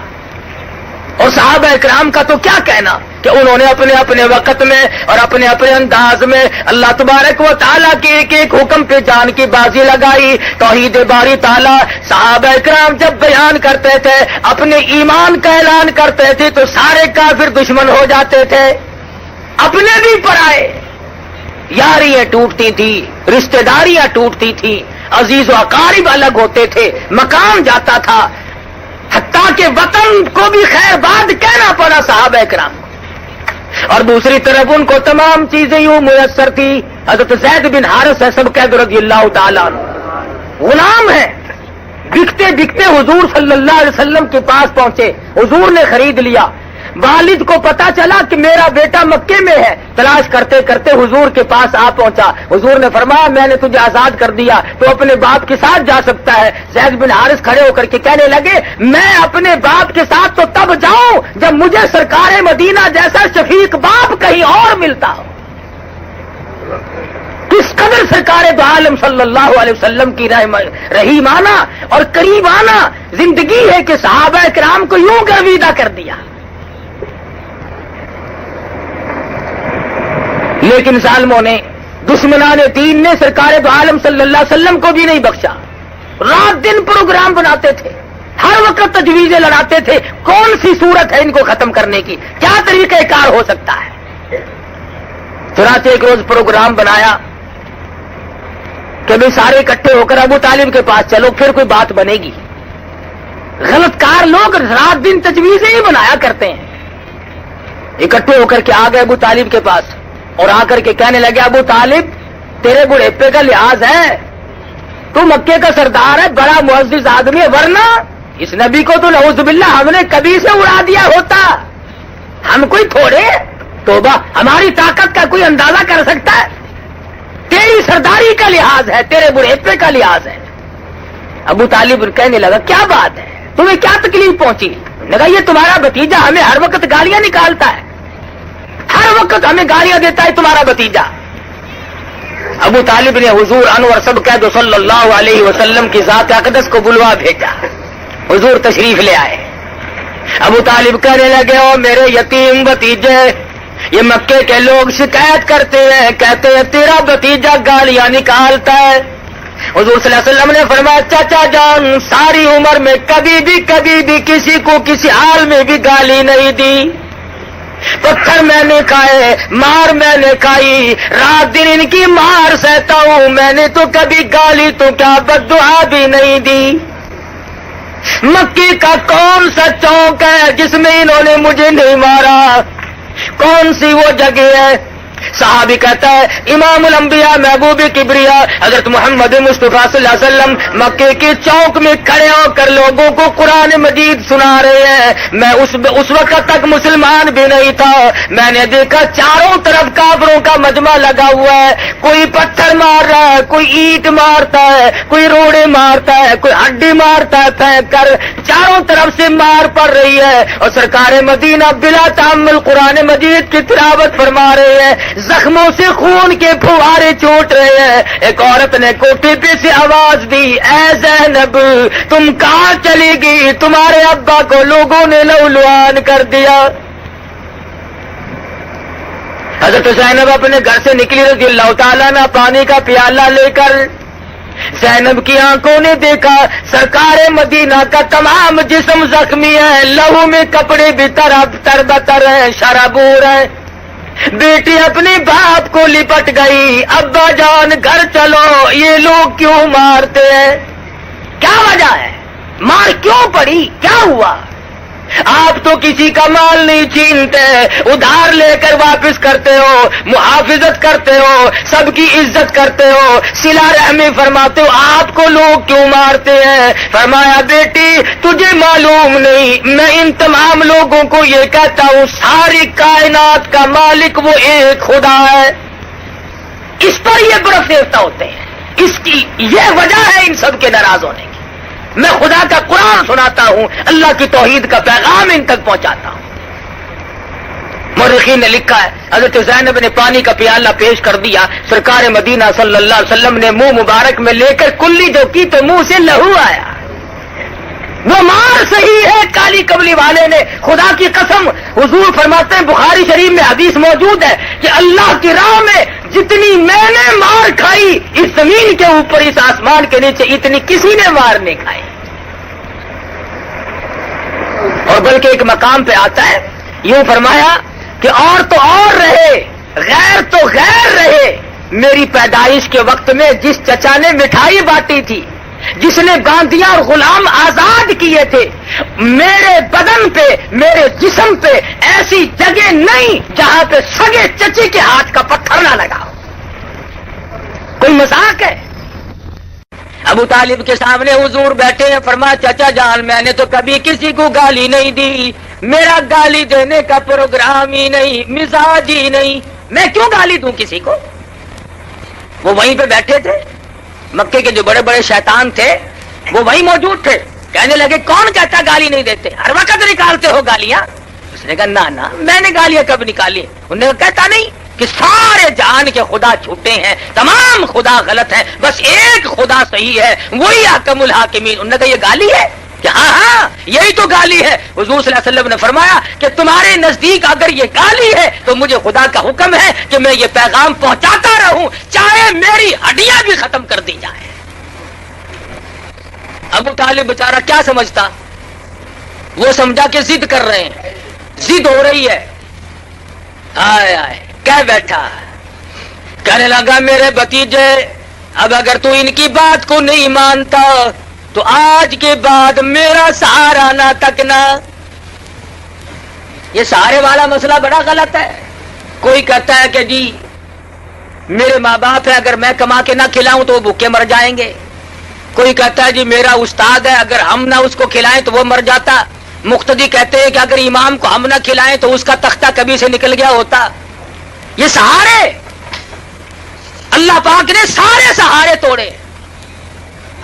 اور صحابہ اکرام کا تو کیا کہنا کہ انہوں نے اپنے اپنے وقت میں اور اپنے اپنے انداز میں اللہ تبارک و تعالیٰ کے ایک ایک حکم پہ جان کی بازی لگائی۔ توحید باری تعالیٰ صحابہ اکرام جب بیان کرتے تھے، اپنے ایمان کا اعلان کرتے تھے تو سارے کافر دشمن ہو جاتے تھے، اپنے بھی پرائے، یاریاں ٹوٹتی تھی، رشتہ داریاں ٹوٹتی تھی، عزیز و اقارب الگ ہوتے تھے، مقام جاتا تھا، حتیٰ کہ وطن کو بھی خیر باد کہنا پڑا صحابہ اکرام۔ اور دوسری طرف ان کو تمام چیزیں یوں میسر تھی۔ حضرت زید بن حارث ہے سب قید رضی اللہ تعالیٰ عنہ، غلام ہے، بکتے بکتے حضور صلی اللہ علیہ وسلم کے پاس پہنچے، حضور نے خرید لیا، والد کو پتا چلا کہ میرا بیٹا مکے میں ہے، تلاش کرتے کرتے حضور کے پاس آ پہنچا۔ حضور نے فرمایا میں نے تجھے آزاد کر دیا، تو اپنے باپ کے ساتھ جا سکتا ہے۔ زید بن حارث کھڑے ہو کر کے کہنے لگے میں اپنے باپ کے ساتھ تو تب جاؤں جب مجھے سرکار مدینہ جیسا شفیق باپ کہیں اور ملتا ہو۔ کس قدر سرکار دو عالم صلی اللہ علیہ وسلم کی رحیمانہ اور قریبانہ زندگی ہے کہ صحابہ کرام کو یوں گرویدہ کر دیا۔ لیکن ظالموں نے، دشمنان دین نے سرکار دو عالم صلی اللہ علیہ وسلم کو بھی نہیں بخشا۔ رات دن پروگرام بناتے تھے، ہر وقت تجویزیں لڑاتے تھے، کون سی صورت ہے ان کو ختم کرنے کی، کیا طریقہ کار ہو سکتا ہے۔ چنانچہ ایک روز پروگرام بنایا کہ بھی سارے اکٹھے ہو کر ابو طالب کے پاس چلو، پھر کوئی بات بنے گی۔ غلط کار لوگ رات دن تجویزیں ہی بنایا کرتے ہیں۔ اکٹھے ہو کر کے آ گئے ابو طالب کے پاس اور آ کر کے کہنے لگے ابو طالب تیرے بڑھیپے کا لحاظ ہے، تو مکے کا سردار ہے، بڑا معزز آدمی ہے، ورنہ اس نبی کو تو نعوذ باللہ ہم نے کبھی سے اڑا دیا ہوتا۔ ہم کوئی تھوڑے، توبہ، ہماری طاقت کا کوئی اندازہ کر سکتا ہے؟ تیری سرداری کا لحاظ ہے، تیرے بڑھیپے کا لحاظ ہے۔ ابو طالب کہنے لگا کیا بات ہے، تمہیں کیا تکلیف پہنچی؟ لگا یہ تمہارا بھتیجا ہمیں ہر وقت گالیاں نکالتا ہے، ہر وقت ہمیں گالیاں دیتا ہے تمہارا بھتیجا۔ ابو طالب نے حضور انور سب کہہ دو صلی اللہ علیہ وسلم کی ذات اقدس کو بلوا بھیجا۔ حضور تشریف لے آئے۔ ابو طالب کہنے لگے او میرے یتیم بھتیجے، یہ مکے کے لوگ شکایت کرتے ہیں، کہتے ہیں تیرا بھتیجا گالیاں نکالتا ہے۔ حضور صلی اللہ علیہ وسلم نے فرمایا چچا جان ساری عمر میں کبھی بھی کسی کو کسی حال میں بھی گالی نہیں دی۔ پتھر میں نے کھائے، مار میں نے کھائی، رات دن ان کی مار سہتا ہوں، میں نے تو کبھی گالی تو کیا بد دعا بھی نہیں دی۔ مکے کا کون سا چوک ہے جس میں انہوں نے مجھے نہیں مارا؟ کون سی وہ جگہ ہے؟ صحابی کہتا ہے امام الانبیاء محبوب کبریا حضرت محمد مصطفیٰ صلی اللہ علیہ وسلم مکے کے چوک میں کھڑے ہو کر لوگوں کو قرآن مجید سنا رہے ہیں۔ میں اس وقت تک مسلمان بھی نہیں تھا، میں نے دیکھا چاروں طرف کافروں کا مجمع لگا ہوا ہے، کوئی پتھر مار رہا ہے، کوئی اینٹ مارتا ہے، کوئی روڑے مارتا ہے، کوئی ہڈی مارتا ہے، پھینک کر چاروں طرف سے مار پڑ رہی ہے، اور سرکار مدینہ بلا تحمل قرآن مجید کی تلاوت فرما رہے ہیں، زخموں سے خون کے پھوارے چھوٹ رہے ہیں۔ ایک عورت نے کوٹھی پہ سے آواز دی اے زینب تم کہاں چلی گئی؟ تمہارے ابا کو لوگوں نے لولوان کر دیا۔ حضرت زینب اپنے گھر سے نکلی رضی اللہ تعالیٰ عنہ پانی کا پیالہ لے کر۔ زینب کی آنکھوں نے دیکھا سرکار مدینہ کا تمام جسم زخمی ہے، لہو میں کپڑے بھی تر بتر ہیں، شرابور ہیں۔ بیٹی اپنے باپ کو لپٹ گئی، ابا جان گھر چلو، یہ لوگ کیوں مارتے ہیں؟ کیا وجہ ہے؟ مار کیوں پڑی؟ کیا ہوا؟ آپ تو کسی کا مال نہیں چھینتے، ادھار لے کر واپس کرتے ہو، محافظت کرتے ہو، سب کی عزت کرتے ہو، صلہ رحمی فرماتے ہو، آپ کو لوگ کیوں مارتے ہیں؟ فرمایا بیٹی تجھے معلوم نہیں، میں ان تمام لوگوں کو یہ کہتا ہوں ساری کائنات کا مالک وہ ایک خدا ہے، اس پر یہ برسیرتا ہوتے ہیں، اس کی یہ وجہ ہے ان سب کے ناراض ہونے کی۔ میں خدا کا قرآن سناتا ہوں، اللہ کی توحید کا پیغام ان تک پہنچاتا ہوں۔ مورخین نے لکھا ہے حضرت زینب نے پانی کا پیالہ پیش کر دیا، سرکار مدینہ صلی اللہ علیہ وسلم نے منہ مبارک میں لے کر کلی جو کی تو منہ سے لہو آیا۔ وہ مار صحیح ہے کالی کملی والے نے، خدا کی قسم حضور فرماتے ہیں بخاری شریف میں حدیث موجود ہے کہ اللہ کی راہ میں جتنی میں نے مار کھائی اس زمین کے اوپر اس آسمان کے نیچے اتنی کسی نے مار نہیں کھائی۔ اور بلکہ ایک مقام پہ آتا ہے یوں فرمایا کہ اور تو اور رہے غیر تو غیر رہے، میری پیدائش کے وقت میں جس چچا نے مٹھائی بانٹی تھی، جس نے باندیاں اور غلام آزاد کیے تھے، میرے بدن پہ میرے جسم پہ ایسی جگہ نہیں جہاں پہ سگے چچی کے ہاتھ کا پتھر نہ لگا ہو۔ کوئی مذاق ہے؟ ابو طالب کے سامنے حضور بیٹھے ہیں، فرمایا چچا جان میں نے تو کبھی کسی کو گالی نہیں دی، میرا گالی دینے کا پروگرام ہی نہیں، مزاج ہی نہیں، میں کیوں گالی دوں کسی کو؟ وہ وہیں پہ بیٹھے تھے، مکے کے جو بڑے بڑے شیطان تھے وہ وہیں موجود تھے، کہنے لگے کون کہتا گالی نہیں دیتے، ہر وقت نکالتے ہو گالیاں؟ اس نے کہا نہ میں نے گالیاں کب نکالی؟ انہوں نے کہا کہتا نہیں کہ سارے جہان کے خدا جھوٹے ہیں، تمام خدا غلط ہیں، بس ایک خدا صحیح ہے، وہی حکم الحاکمین۔ انہوں نے کہا یہ گالی ہے کہ ہاں یہی تو گالی ہے۔ حضور صلی اللہ علیہ وسلم نے فرمایا کہ تمہارے نزدیک اگر یہ گالی ہے تو مجھے خدا کا حکم ہے کہ میں یہ پیغام پہنچاتا رہوں چاہے میری ہڈیاں بھی ختم کر دی جائیں۔ ابو طالب بیچارہ کیا سمجھتا؟ وہ سمجھا کہ ضد کر رہے ہیں، ضد ہو رہی ہے۔ آئے آئے کہہ بیٹھا، کہنے لگا میرے بھتیجے اب اگر تو ان کی بات کو نہیں مانتا تو آج کے بعد میرا سہارا نہ تکنا۔ یہ سہارے والا مسئلہ بڑا غلط ہے۔ کوئی کہتا ہے کہ جی میرے ماں باپ ہیں، اگر میں کما کے نہ کھلاؤں تو وہ بھوکے مر جائیں گے۔ کوئی کہتا ہے جی میرا استاد ہے، اگر ہم نہ اس کو کھلائیں تو وہ مر جاتا۔ مقتدی کہتے ہیں کہ اگر امام کو ہم نہ کھلائیں تو اس کا تختہ کبھی سے نکل گیا ہوتا۔ یہ سہارے، اللہ پاک نے سارے سہارے توڑے۔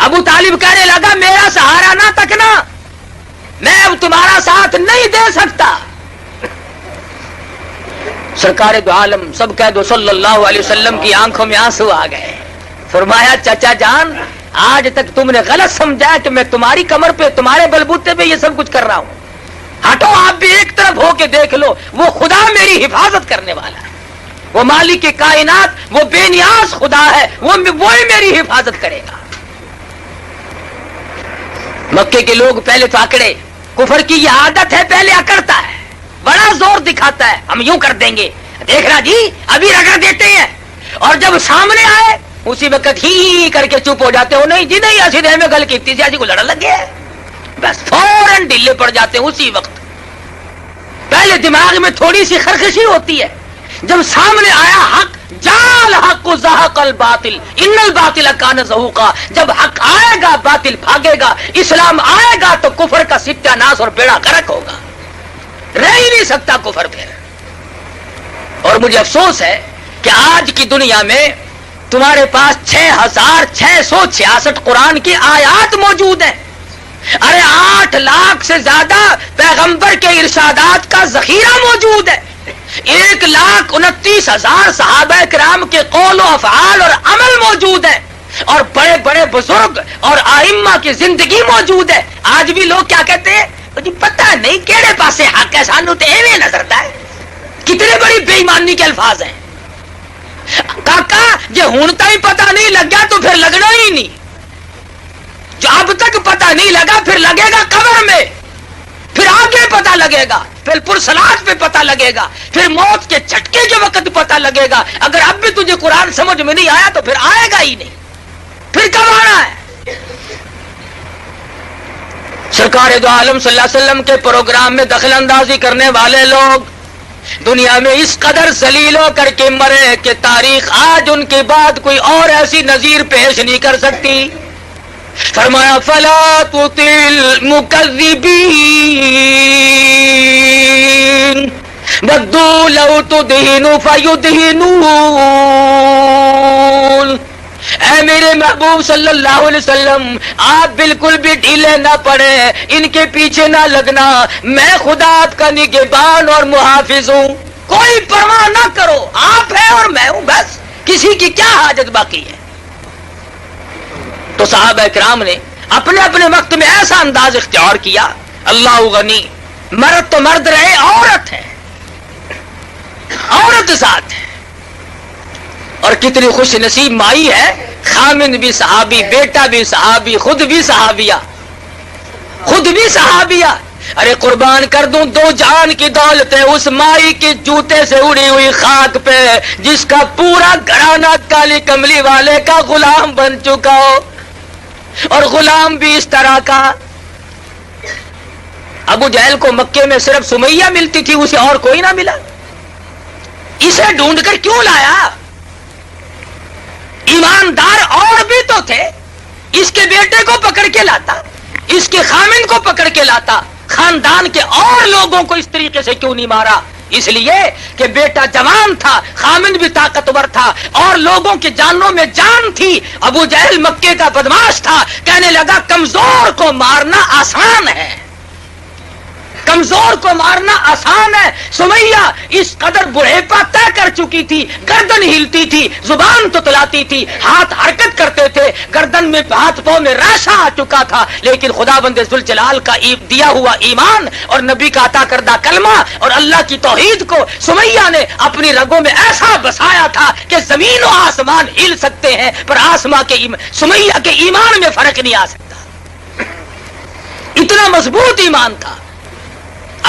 ابو طالب کہنے لگا میرا سہارا نہ تکنا، میں اب تمہارا ساتھ نہیں دے سکتا۔ سرکار دو عالم سب کہہ دو صلی اللہ علیہ وسلم کی آنکھوں میں آنسو آ گئے۔ فرمایا چچا جان آج تک تم نے غلط سمجھا کہ میں تمہاری کمر پہ تمہارے بلبوتے پہ یہ سب کچھ کر رہا ہوں۔ ہٹو آپ بھی ایک طرف ہو کے دیکھ لو، وہ خدا میری حفاظت کرنے والا ہے، وہ مالک کے کائنات، وہ بے نیاز خدا ہے، وہی میری حفاظت کرے گا۔ مکے کے لوگ پہلے تو اکڑے، کفر کی یہ عادت ہے، پہلے اکڑتا ہے، بڑا زور دکھاتا ہے، ہم یوں کر دیں گے، دیکھ رہا جی ابھی رگڑ دیتے ہیں، اور جب سامنے آئے اسی وقت ہی کر کے چپ ہو جاتے ہو، نہیں جی نہیں ایسی دیر میں گل کیتی تھی، ایسی کو لڑا لگ گیا ہے، بس فوراً ڈھیلے پڑ جاتے ہیں اسی وقت۔ پہلے دماغ میں تھوڑی سی خرخشی ہوتی ہے، جب سامنے آیا حق، جال حق و زہق الباطل ان الباطل کان زہوقا، جب حق آئے گا باطل بھاگے گا، اسلام آئے گا تو کفر کا ستیہ ناس اور بیڑا غرق ہوگا، رہ ہی نہیں سکتا کفر پھر۔ اور مجھے افسوس ہے کہ آج کی دنیا میں تمہارے پاس 6666 قرآن کی آیات موجود ہیں، ارے 8 لاکھ سے زیادہ پیغمبر کے ارشادات کا ذخیرہ موجود ہے، 1,29,000 صحابہ کرام کے قول و افعال اور عمل موجود ہے، اور بڑے بڑے بزرگ اور ائمہ کی زندگی موجود ہے۔ آج بھی لوگ کیا کہتے ہیں جی پتہ نہیں کیڑے پاسے حق ہے، سانو تے ایویں نظرتا ہے۔ کتنے بڑی بے ایمانی کے الفاظ ہیں کاکا، جے ہن تائیں پتہ نہیں لگا تو پھر لگنا ہی نہیں، جو اب تک پتہ نہیں لگا پھر لگے گا قبر میں، پھر آگے پتہ لگے گا، پھر پرسلات پہ پتہ لگے گا، پھر موت کے جھٹکے کے وقت پتہ لگے گا۔ اگر اب بھی تجھے قرآن سمجھ میں نہیں آیا تو پھر آئے گا ہی نہیں، پھر کب آنا ہے؟ سرکار دو عالم صلی اللہ علیہ وسلم کے پروگرام میں دخل اندازی کرنے والے لوگ دنیا میں اس قدر ذلیل ہو کر کے مرے کہ تاریخ آج ان کے بعد کوئی اور ایسی نظیر پیش نہیں کر سکتی۔ فرمایا فلا تطع المکذبین ودوا لو تدہن فیدہنون۔ اے میرے محبوب صلی اللہ علیہ وسلم آپ بالکل بھی ڈھیلے نہ پڑے، ان کے پیچھے نہ لگنا، میں خدا آپ کا نگہبان اور محافظ ہوں، کوئی پرواہ نہ کرو، آپ ہیں اور میں ہوں، بس کسی کی کیا حاجت باقی ہے۔ تو صحابہ کرام نے اپنے اپنے وقت میں ایسا انداز اختیار کیا، اللہ غنی، مرد تو مرد رہے، عورت ہے، عورت ذات ہے، اور کتنی خوش نصیب مائی ہے، خامند بھی صحابی، بیٹا بھی صحابی، خود بھی صحابیہ، خود بھی صحابیہ۔ ارے قربان کر دوں 2 جہان کی دولتیں اس مائی کے جوتے سے اڑی ہوئی خاک پہ جس کا پورا گھرانہ کالی کملی والے کا غلام بن چکا ہو، اور غلام بھی اس طرح کا۔ ابو جہل کو مکے میں صرف سمیہ ملتی تھی، اسے اور کوئی نہ ملا، اسے ڈھونڈ کر کیوں لایا؟ ایماندار اور بھی تو تھے، اس کے بیٹے کو پکڑ کے لاتا، اس کے خامن کو پکڑ کے لاتا، خاندان کے اور لوگوں کو اس طریقے سے کیوں نہیں مارا؟ اس لیے کہ بیٹا جوان تھا، خامد بھی طاقتور تھا اور لوگوں کی جانوں میں جان تھی۔ ابو جہل مکے کا بدماش تھا، کہنے لگا کمزور کو مارنا آسان ہے، کمزور کو مارنا آسان ہے۔ سمیہ اس قدر بڑھیپا طے کر چکی تھی، گردن ہلتی تھی، زبان تتلاتی تھی، ہاتھ حرکت کرتے تھے، گردن میں ہاتھ پاؤں میں ریشہ آ چکا تھا، لیکن خدا بند ذوالجلال کا دیا ہوا ایمان اور نبی کا عطا کردہ کلمہ اور اللہ کی توحید کو سمیہ نے اپنی رگوں میں ایسا بسایا تھا کہ زمین و آسمان ہل سکتے ہیں پر سمیہ کے ایمان میں فرق نہیں آ سکتا، اتنا مضبوط ایمان تھا۔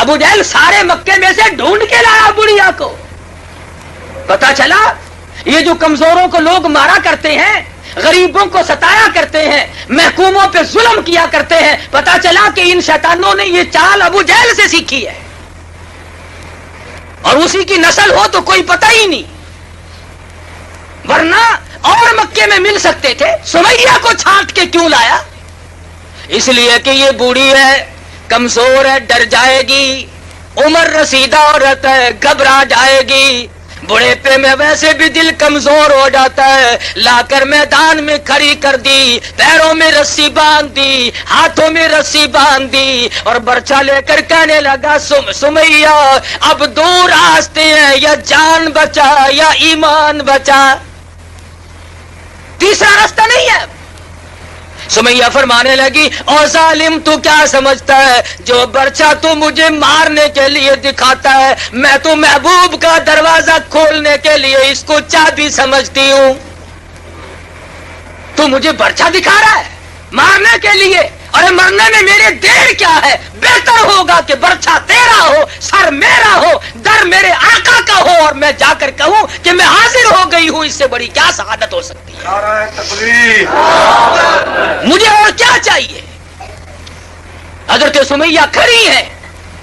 ابو جہل سارے مکے میں سے ڈھونڈ کے لایا بڑھیا کو، پتا چلا یہ جو کمزوروں کو لوگ مارا کرتے ہیں، غریبوں کو ستایا کرتے ہیں، محکوموں پہ ظلم کیا کرتے ہیں، پتا چلا کہ ان شیطانوں نے یہ چال ابو جہل سے سیکھی ہے، اور اسی کی نسل ہو تو کوئی پتہ ہی نہیں، ورنہ اور مکے میں مل سکتے تھے۔ سمیہ کو چھانٹ کے کیوں لایا؟ اس لیے کہ یہ بوڑھی ہے، کمزور ہے، ڈر جائے گی، عمر رسیدہ عورت ہے، گھبرا جائے گی، بڑھیپے میں ویسے بھی دل کمزور ہو جاتا ہے۔ لا کر میدان میں کھڑی کر دی، پیروں میں رسی باندھ دی، ہاتھوں میں رسی باندھ دی اور برچہ لے کر کہنے لگا سمیہ اب دو راستے ہیں، یا جان بچا یا ایمان بچا، تیسرا راستہ نہیں ہے۔ سمیہ فرمانے لگی او ظالم تو کیا سمجھتا ہے، جو برچہ تو مجھے مارنے کے لیے دکھاتا ہے میں تو محبوب کا دروازہ کھولنے کے لیے اس کو چابی سمجھتی ہوں، تو مجھے برچہ دکھا رہا ہے مارنے کے لیے، اور مرنے میں میرے دیر کیا ہے؟ بہتر ہوگا کہ برچہ تیرا ہو، سر میرا ہو، در میرے آقا کا ہو، اور میں جا کر کہوں کہ میں حاضر ہو گئی ہوں، اس سے بڑی کیا سعادت ہو سکتی ہے؟ نعرہ تکبیر! مجھے اور کیا چاہیے؟ حضرت سمیہ کھڑی ہے،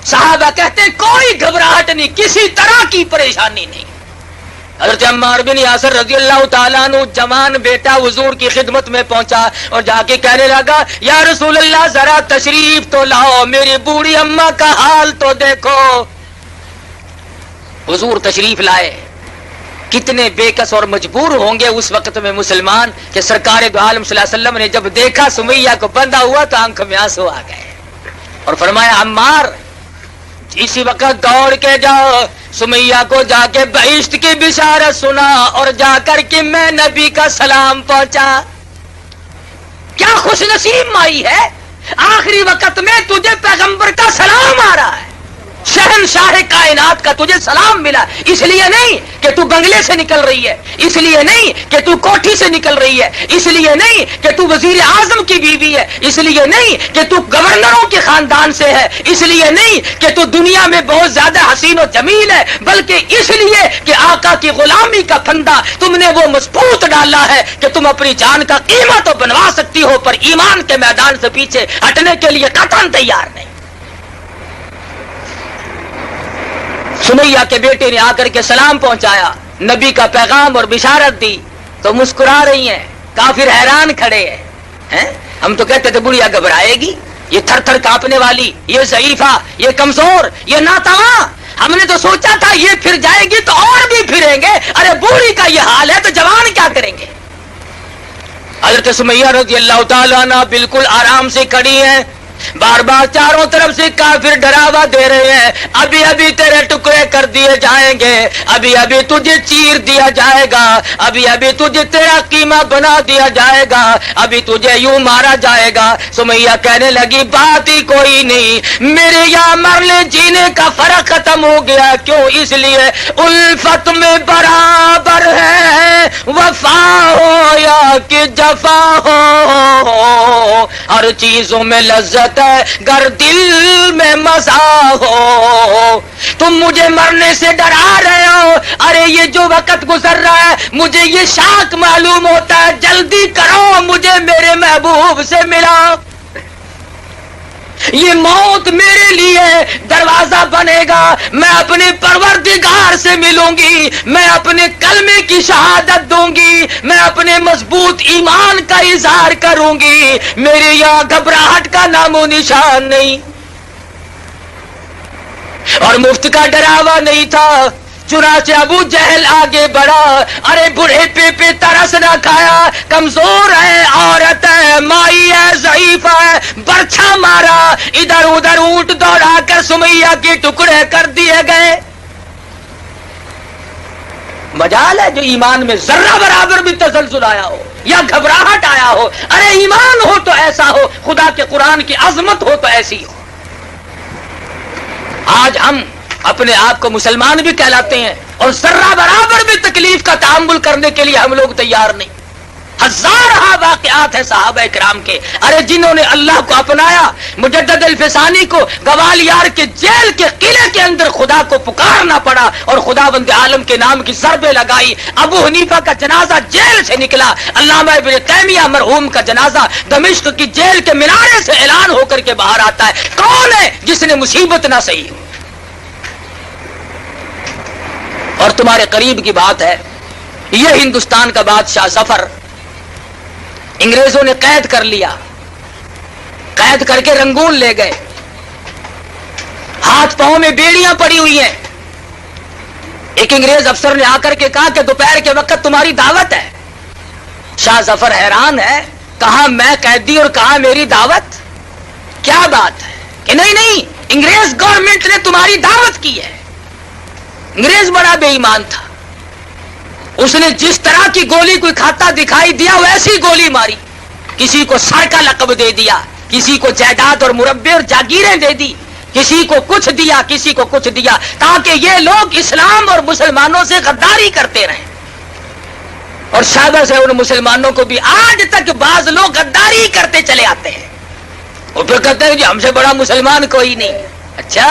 صحابہ کہتے ہیں کوئی گھبراہٹ نہیں، کسی طرح کی پریشانی نہیں۔ حضرت عمار بن یاسر رضی اللہ تعالیٰ عنہ جوان بیٹا حضور کی خدمت میں پہنچا اور جا کے کہنے لگا یا رسول اللہ ذرا تشریف تو لاؤ، میری بوڑھی اماں کا حال تو دیکھو۔ حضور تشریف لائے، کتنے بے کس اور مجبور ہوں گے اس وقت میں مسلمان کہ سرکار دو عالم صلی اللہ علیہ وسلم نے جب دیکھا سمیہ کو بندھا ہوا تو آنکھ میں آنسو آ گئے اور فرمایا عمار اسی وقت دوڑ کے جاؤ، سمیہ کو جا کے بہشت کی بشارت سنا اور جا کر کے میں نبی کا سلام پہنچا۔ کیا خوش نصیب مائی ہے، آخری وقت میں تجھے پیغمبر کا سلام آ رہا ہے، شہنشاہ کائنات کا تجھے سلام ملا، اس لیے نہیں کہ تو بنگلے سے نکل رہی ہے، اس لیے نہیں کہ تو کوٹھی سے نکل رہی ہے، اس لیے نہیں کہ تو وزیر اعظم کی بیوی ہے، اس لیے نہیں کہ تو گورنروں کے خاندان سے ہے، اس لیے نہیں کہ تو دنیا میں بہت زیادہ حسین و جمیل ہے، بلکہ اس لیے کہ آقا کی غلامی کا پھندا تم نے وہ مضبوط ڈالا ہے کہ تم اپنی جان کا قیمت تو بنوا سکتی ہو پر ایمان کے میدان سے پیچھے ہٹنے کے لیے قطعاً تیار نہیں۔ سمیہ کے بیٹے نے آ کر کے سلام پہنچایا، نبی کا پیغام اور بشارت دی تو مسکرا رہی ہیں، کافر حیران کھڑے ہیں۔ ہم تو کہتے تھے بڑھیا گھبرائے گی، یہ تھر تھر کانپنے والی، یہ ضعیفہ، یہ کمزور، یہ ناتواں، ہم نے تو سوچا تھا یہ پھر جائے گی تو اور بھی پھریں گے، ارے بوڑھی کا یہ حال ہے تو جوان کیا کریں گے؟ حضرت سمیہ رضی اللہ تعالیٰ عنہ بالکل آرام سے کھڑی ہیں، بار بار چاروں طرف سے کافر ڈراوا دے رہے ہیں، ابھی ابھی تیرے ٹکڑے کر دیے جائیں گے، ابھی ابھی تجھے چیر دیا جائے گا، ابھی ابھی تجھے تیرا قیمہ بنا دیا جائے گا، ابھی تجھے یوں مارا جائے گا۔ سمیہ کہنے لگی بات ہی کوئی نہیں، میرے یہاں مرنے جینے کا فرق ختم ہو گیا، کیوں؟ اس لیے الفت میں برابر ہے، وفا ہو یا کہ جفا ہو، ہر چیزوں میں لذت ہے گر دل میں مزہ ہو۔ تم مجھے مرنے سے ڈرا رہے ہو، ارے یہ جو وقت گزر رہا ہے مجھے یہ شاک معلوم ہوتا ہے، جلدی کرو مجھے میرے محبوب سے ملاؤ، یہ موت میرے لیے دروازہ بنے گا، میں اپنے پروردگار سے ملوں گی، میں اپنے کلمے کی شہادت دوں گی، میں اپنے مضبوط ایمان کا اظہار کروں گی، میرے یہاں گھبراہٹ کا نام و نشان نہیں۔ اور مفت کا ڈراوا نہیں تھا، چنانچہ ابو جہل آگے بڑھا، ارے بڑھے پہ ترس نہ کھایا، کمزور ہے، عورت ہے، مائی ہے، ضعیف ہے، برچھا مارا، ادھر ادھر اونٹ دوڑا کر سمیہ کے ٹکڑے کر دیے گئے۔ مجال ہے جو ایمان میں ذرہ برابر بھی تزلزل آیا ہو یا گھبراہٹ آیا ہو، ارے ایمان ہو تو ایسا ہو، خدا کے قرآن کی عظمت ہو تو ایسی ہو۔ آج ہم اپنے آپ کو مسلمان بھی کہلاتے ہیں اور ذرہ برابر بھی تکلیف کا تحمل کرنے کے لیے ہم لوگ تیار نہیں۔ ہزارہ واقعات ہیں صحابہ کرام کے، ارے جنہوں نے اللہ کو اپنایا، مجدد الفسانی کو گوالیار کے جیل کے قلعے کے اندر خدا کو پکارنا پڑا اور خداوند عالم کے نام کی ضربیں لگائی۔ ابو حنیفہ کا جنازہ جیل سے نکلا، علامہ ابن تیمیہ مرحوم کا جنازہ دمشق کی جیل کے مینارے سے اعلان ہو کر کے باہر آتا ہے۔ کون ہے جس نے مصیبت نہ سہی ہو؟ اور تمہارے قریب کی بات ہے، یہ ہندوستان کا بادشاہ ظفر انگریزوں نے قید کر لیا، قید کر کے رنگون لے گئے، ہاتھ پاؤں میں بیڑیاں پڑی ہوئی ہیں۔ ایک انگریز افسر نے آ کر کے کہا کہ دوپہر کے وقت تمہاری دعوت ہے۔ شاہ ظفر حیران ہے، کہا میں قیدی اور کہا میری دعوت، کیا بات ہے؟ کہ نہیں انگریز گورنمنٹ نے تمہاری دعوت کی ہے۔ انگریز بڑا بے ایمان تھا، اس نے جس طرح کی گولی کوئی کھاتا دکھائی دیا ویسی گولی ماری، کسی کو سر کا لقب دے دیا، کسی کو جائیداد اور مربے اور جاگیریں دے دی، کسی کو کچھ دیا، کسی کو کچھ دیا، تاکہ یہ لوگ اسلام اور مسلمانوں سے غداری کرتے رہیں۔ اور شاباش سے ان مسلمانوں کو بھی آج تک بعض لوگ غداری کرتے چلے آتے ہیں، اور پھر کہتے ہیں جی ہم سے بڑا مسلمان کوئی نہیں۔ اچھا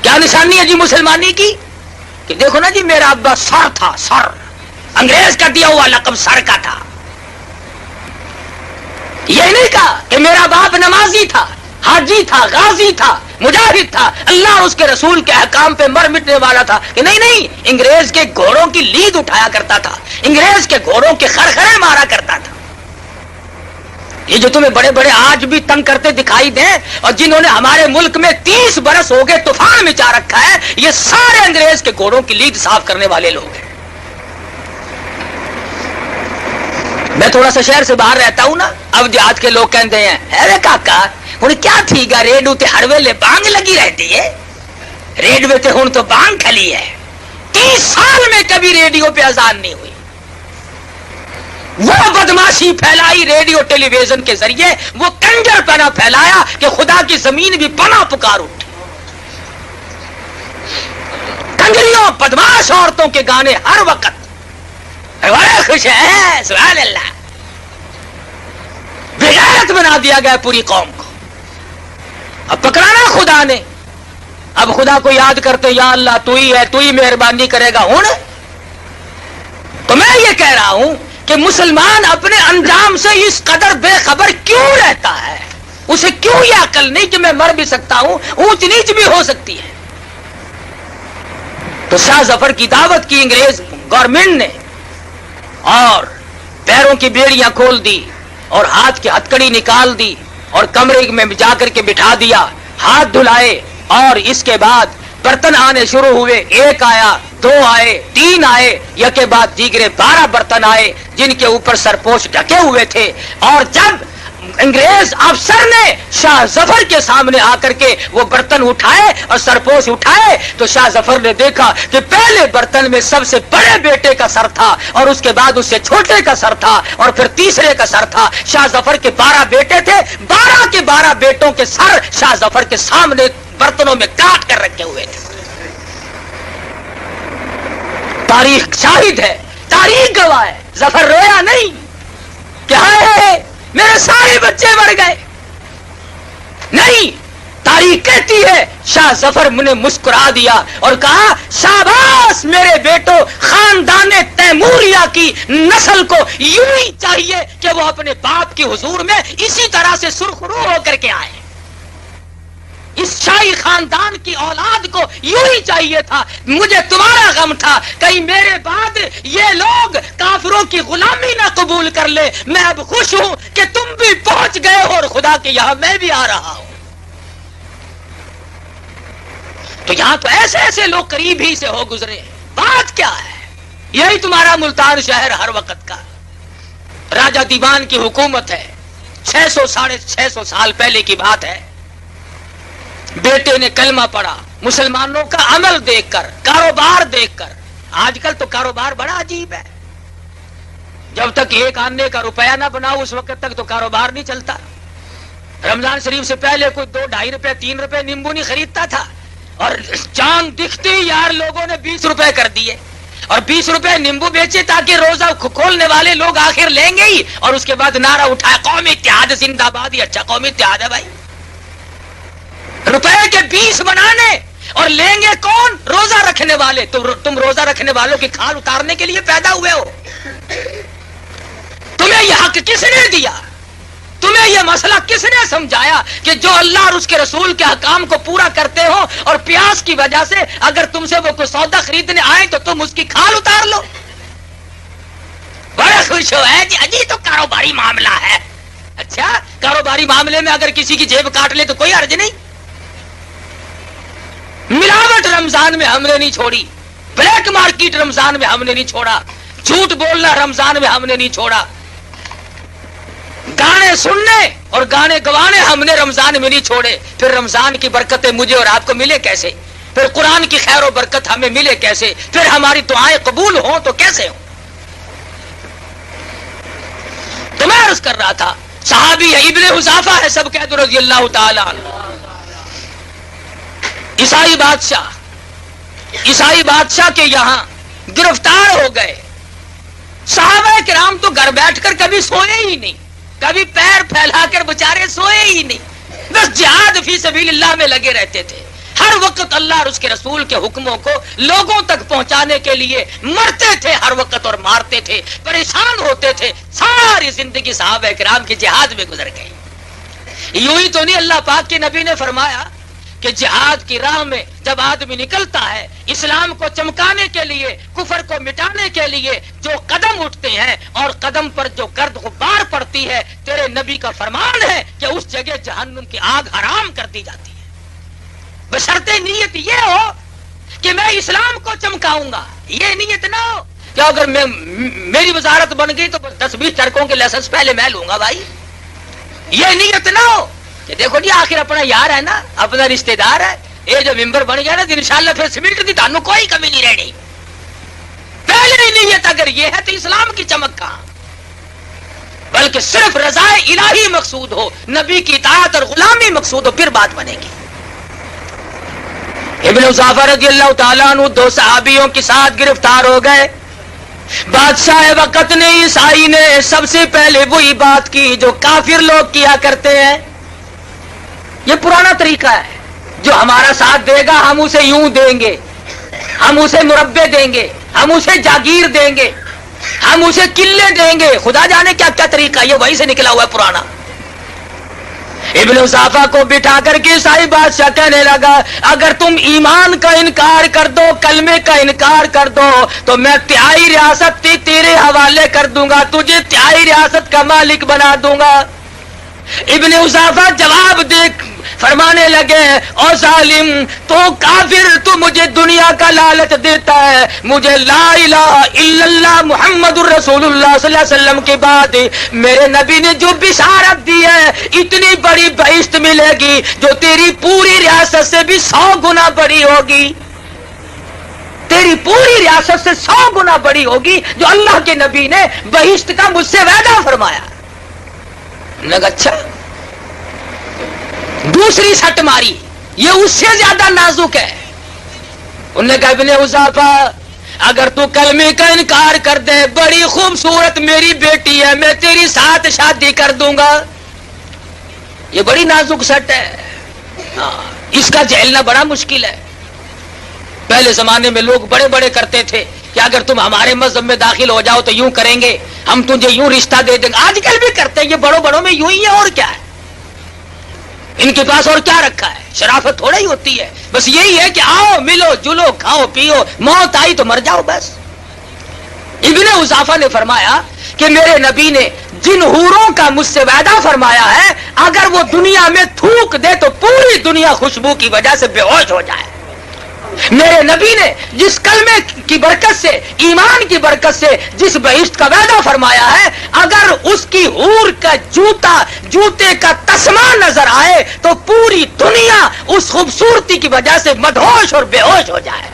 کیا نشانی ہے جی مسلمانی کی؟ کہ دیکھو نا جی میرا ابا سر تھا، سر، انگریز کا دیا ہوا لقب سر کا تھا۔ یہ نہیں کہا کہ میرا باپ نمازی تھا، حاجی تھا، غازی تھا، مجاہد تھا، اللہ اور اس کے رسول کے احکام پہ مر مٹنے والا تھا، کہ نہیں انگریز کے گھوڑوں کی لید اٹھایا کرتا تھا، انگریز کے گھوڑوں کے خرخرے مارا کرتا تھا۔ یہ جو تمہیں بڑے بڑے آج بھی تنگ کرتے دکھائی دیں اور جنہوں نے ہمارے ملک میں 30 برس ہو گئے طوفان مچا رکھا ہے، یہ سارے انگریز کے گھوڑوں کی لید صاف کرنے والے لوگ ہیں۔ میں تھوڑا سا شہر سے باہر رہتا ہوں نا، اب دیہات کے لوگ کہتے ہیں ارے کاکا ہوں کیا تھی گا ریڈیو تے ہر ویلے بانگ لگی رہتی ہے، ریڈیو تے ہوں تو بانگ کھلی ہے۔ 30 سال میں کبھی ریڈیو پہ اذان نہیں ہوئی۔ وہ بدماشی پھیلائی ریڈیو ٹیلی ویژن کے ذریعے، وہ کنجر پنا پھیلایا کہ خدا کی زمین بھی پناہ پکار اٹھی۔ کنجریوں بدماش عورتوں کے گانے ہر وقت، بڑے خوش ہیں سبحان اللہ، بغیرت بنا دیا گیا پوری قوم کو۔ اب پکڑانا خدا نے، اب خدا کو یاد کرتے یا اللہ تو ہی ہے، تو ہی مہربانی کرے گا۔ ہوں تو میں یہ کہہ رہا ہوں کہ مسلمان اپنے انجام سے اس قدر بے خبر کیوں رہتا ہے؟ اسے کیوں یہ عقل نہیں کہ میں مر بھی سکتا ہوں، اونچ نیچ بھی ہو سکتی ہے؟ تو شاہ ظفر کی دعوت کی انگریز گورنمنٹ نے، اور پیروں کی بیڑیاں کھول دی اور ہاتھ کی ہتکڑی نکال دی اور کمرے میں جا کر کے بٹھا دیا، ہاتھ دھلائے، اور اس کے بعد برتن آنے شروع ہوئے۔ 1 آیا، 2 آئے، 3 آئے، یکے بعد دیگرے 12 برتن آئے جن کے اوپر سرپوش ڈھکے ہوئے تھے۔ اور جب انگریز افسر نے شاہ ظفر کے سامنے آ کر کے وہ برتن اٹھائے اور سرپوش اٹھائے تو شاہ ظفر نے دیکھا کہ پہلے برتن میں سب سے بڑے بیٹے کا سر تھا، اور اس کے بعد اس سے چھوٹے کا سر تھا، اور پھر تیسرے کا سر تھا۔ شاہ ظفر کے 12 بیٹے تھے، 12 کے 12 بیٹوں کے سر شاہ ظفر کے سامنے برتنوں میں کاٹ کر رکھے ہوئے تھے۔ تاریخ شاہد ہے، تاریخ گواہ ہے، ظفر رویا نہیں کہ ہائے میرے سارے بچے مر گئے، نہیں، تاریخ کہتی ہے شاہ ظفر نے مسکرا دیا اور کہا شاباش میرے بیٹو، خاندان تیموریہ کی نسل کو یوں ہی چاہیے کہ وہ اپنے باپ کے حضور میں اسی طرح سے سرخرو ہو کر کے آئے۔ اس شاہی خاندان کی اولاد کو یوں ہی چاہیے تھا۔ مجھے تمہارا غم تھا کہیں میرے بعد یہ لوگ کافروں کی غلامی نہ قبول کر لے۔ میں اب خوش ہوں کہ تم بھی پہنچ گئے ہو اور خدا کے یہاں میں بھی آ رہا ہوں۔ تو یہاں تو ایسے ایسے لوگ قریب ہی سے ہو گزرے ہیں. بات کیا ہے؟ یہی تمہارا ملتان شہر ہر وقت کا راجہ دیوان کی حکومت ہے. 600-650 سال پہلے کی بات ہے. بیٹے نے کلمہ پڑھا. مسلمانوں کا عمل دیکھ کر, کاروبار دیکھ کر. آج کل تو کاروبار بڑا عجیب ہے. جب تک ایک آنے کا روپیہ نہ بناؤ اس وقت تک تو کاروبار نہیں چلتا. رمضان شریف سے پہلے کوئی 2-2.5 روپے 3 روپے نیمبو نہیں خریدتا تھا, اور چاند دکھتے ہی یار لوگوں نے 20 روپے کر دیے, اور 20 روپے نیمبو بیچے تاکہ روزہ کھولنے والے لوگ آخر لیں گے ہی, اور اس کے بعد نعرہ اٹھایا قومی اتحاد زندہ باد. یہ اچھا قومی اتحاد ہے بھائی. روپے کے 20 بنانے اور لیں گے کون؟ روزہ رکھنے والے. تم روزہ رکھنے والوں کی کھال اتارنے کے لیے پیدا ہوئے ہو. تمہیں یہ حق کس نے دیا؟ تمہیں یہ مسئلہ کس نے سمجھایا کہ جو اللہ اور اس کے رسول کے احکام کو پورا کرتے ہو اور پیاس کی وجہ سے اگر تم سے وہ کوئی سودا خریدنے آئے تو تم اس کی کھال اتار لو؟ بڑے خوش ہو ہے جی. اجی تو کاروباری معاملہ ہے. اچھا, کاروباری معاملے میں اگر کسی کی جیب کاٹ لے تو کوئی حرج نہیں. ملاوٹ رمضان میں ہم نے نہیں چھوڑی, بلیک مارکیٹ رمضان میں ہم نے نہیں چھوڑا, جھوٹ بولنا رمضان میں ہم نے نہیں چھوڑا, گانے سننے اور گانے گوانے ہم نے رمضان میں نہیں چھوڑے. پھر رمضان کی برکتیں مجھے اور آپ کو ملے کیسے؟ پھر قرآن کی خیر و برکت ہمیں ملے کیسے؟ پھر ہماری دعائیں قبول ہوں تو کیسے ہوں؟ تو میں عرض کر رہا تھا, صحابی ہے, ابن حذافہ ہے, سب کہتے رضی اللہ تعالی عنہ. عیسائی بادشاہ کے یہاں گرفتار ہو گئے. صحابہ کرام تو گھر بیٹھ کر کبھی سوئے ہی نہیں, کبھی پیر پھیلا کر بچارے سوئے ہی نہیں, بس جہاد فی سبیل اللہ میں لگے رہتے تھے. ہر وقت اللہ اور اس کے رسول کے حکموں کو لوگوں تک پہنچانے کے لیے مرتے تھے ہر وقت اور مارتے تھے, پریشان ہوتے تھے. ساری زندگی صحابہ کرام کی جہاد میں گزر گئی. یوں ہی تو نہیں اللہ پاک کے نبی نے فرمایا کہ جہاد کی راہ میں جب آدمی نکلتا ہے اسلام کو چمکانے کے لیے, کفر کو مٹانے کے لیے جو قدم اٹھتے ہیں اور قدم پر جو گرد غبار پڑتی ہے, تیرے نبی کا فرمان ہے کہ اس جگہ جہنم کی آگ حرام کر دی جاتی ہے. بشرطے نیت یہ ہو کہ میں اسلام کو چمکاؤں گا. یہ نیت نہ ہو کہ اگر میری وزارت بن گئی تو 10-20 ٹرکوں کے لائسنس پہلے میں لوں گا بھائی. یہ نیت نہ ہو کہ دیکھو جی آخر اپنا یار ہے نا, اپنا رشتہ دار ہے, یہ جو ممبر بن گیا نا انشاءاللہ پھر سیمنٹ کی تانوں کوئی کمی نہیں رہنی. پہلے نیت اگر یہ ہے تو اسلام کی چمک کہاں؟ بلکہ صرف رضا الہی مقصود ہو, نبی کی اطاعت اور غلامی مقصود ہو, پھر بات بنے گی. ابن حذافہ رضی اللہ تعالیٰ عنہ 2 صحابیوں کے ساتھ گرفتار ہو گئے. بادشاہ وقت نے, عیسائی نے سب سے پہلے وہی بات کی جو کافر لوگ کیا کرتے ہیں. یہ پرانا طریقہ ہے, جو ہمارا ساتھ دے گا ہم اسے یوں دیں گے, ہم اسے مربے دیں گے, ہم اسے جاگیر دیں گے, ہم اسے قلعے دیں گے. خدا جانے کیا کیا طریقہ, یہ وہی سے نکلا ہوا ہے پرانا. ابن حذافہ کو بٹھا کر کے عیسائی بادشاہ کہنے لگا, اگر تم ایمان کا انکار کر دو, کلمے کا انکار کر دو, تو میں 3 ریاست تیرے حوالے کر دوں گا, تجھے 3 ریاست کا مالک بنا دوں گا. ابن حذافہ جواب دے فرمانے لگے, او ظالم, تو کافر, تو مجھے دنیا کا لالچ دیتا ہے, مجھے لا الہ الا اللہ محمد الرسول اللہ صلی اللہ علیہ وسلم کے بعد میرے نبی نے جو بشارت دی ہے, اتنی بڑی بہشت ملے گی جو تیری پوری ریاست سے بھی 100 گنا بڑی ہوگی. تیری پوری ریاست سے 100 گنا بڑی ہوگی جو اللہ کے نبی نے بہشت کا مجھ سے وعدہ فرمایا. اچھا, دوسری سٹ ماری, یہ اس سے زیادہ نازک ہے. انہوں نے کہا ابن حذافہ, اگر تو کلمے کا انکار کر دے, بڑی خوبصورت میری بیٹی ہے, میں تیری ساتھ شادی کر دوں گا. یہ بڑی نازک سٹ ہے, اس کا جھیلنا بڑا مشکل ہے. پہلے زمانے میں لوگ بڑے بڑے کرتے تھے کہ اگر تم ہمارے مذہب میں داخل ہو جاؤ تو یوں کریں گے, ہم تجھے یوں رشتہ دے دیں گے. آج کل بھی کرتے ہیں, یہ بڑوں بڑوں میں یوں ہی ہے, اور کیا ہے ان کے پاس, اور کیا رکھا ہے؟ شرافت تھوڑا ہی ہوتی ہے, بس یہی ہے کہ آؤ ملو جلو کھاؤ پیو, موت آئی تو مر جاؤ بس. ابن حذافہ نے فرمایا کہ میرے نبی نے جن حوروں کا مجھ سے وعدہ فرمایا ہے, اگر وہ دنیا میں تھوک دے تو پوری دنیا خوشبو کی وجہ سے بے ہوش ہو جائے. میرے نبی نے جس کلمے کی برکت سے، ایمان کی برکت سے جس بہشت کا وعدہ فرمایا ہے، اگر اس کی حور کا جوتے کا تسمہ نظر آئے تو پوری دنیا اس خوبصورتی کی وجہ سے مدہوش اور بے ہوش ہو جائے۔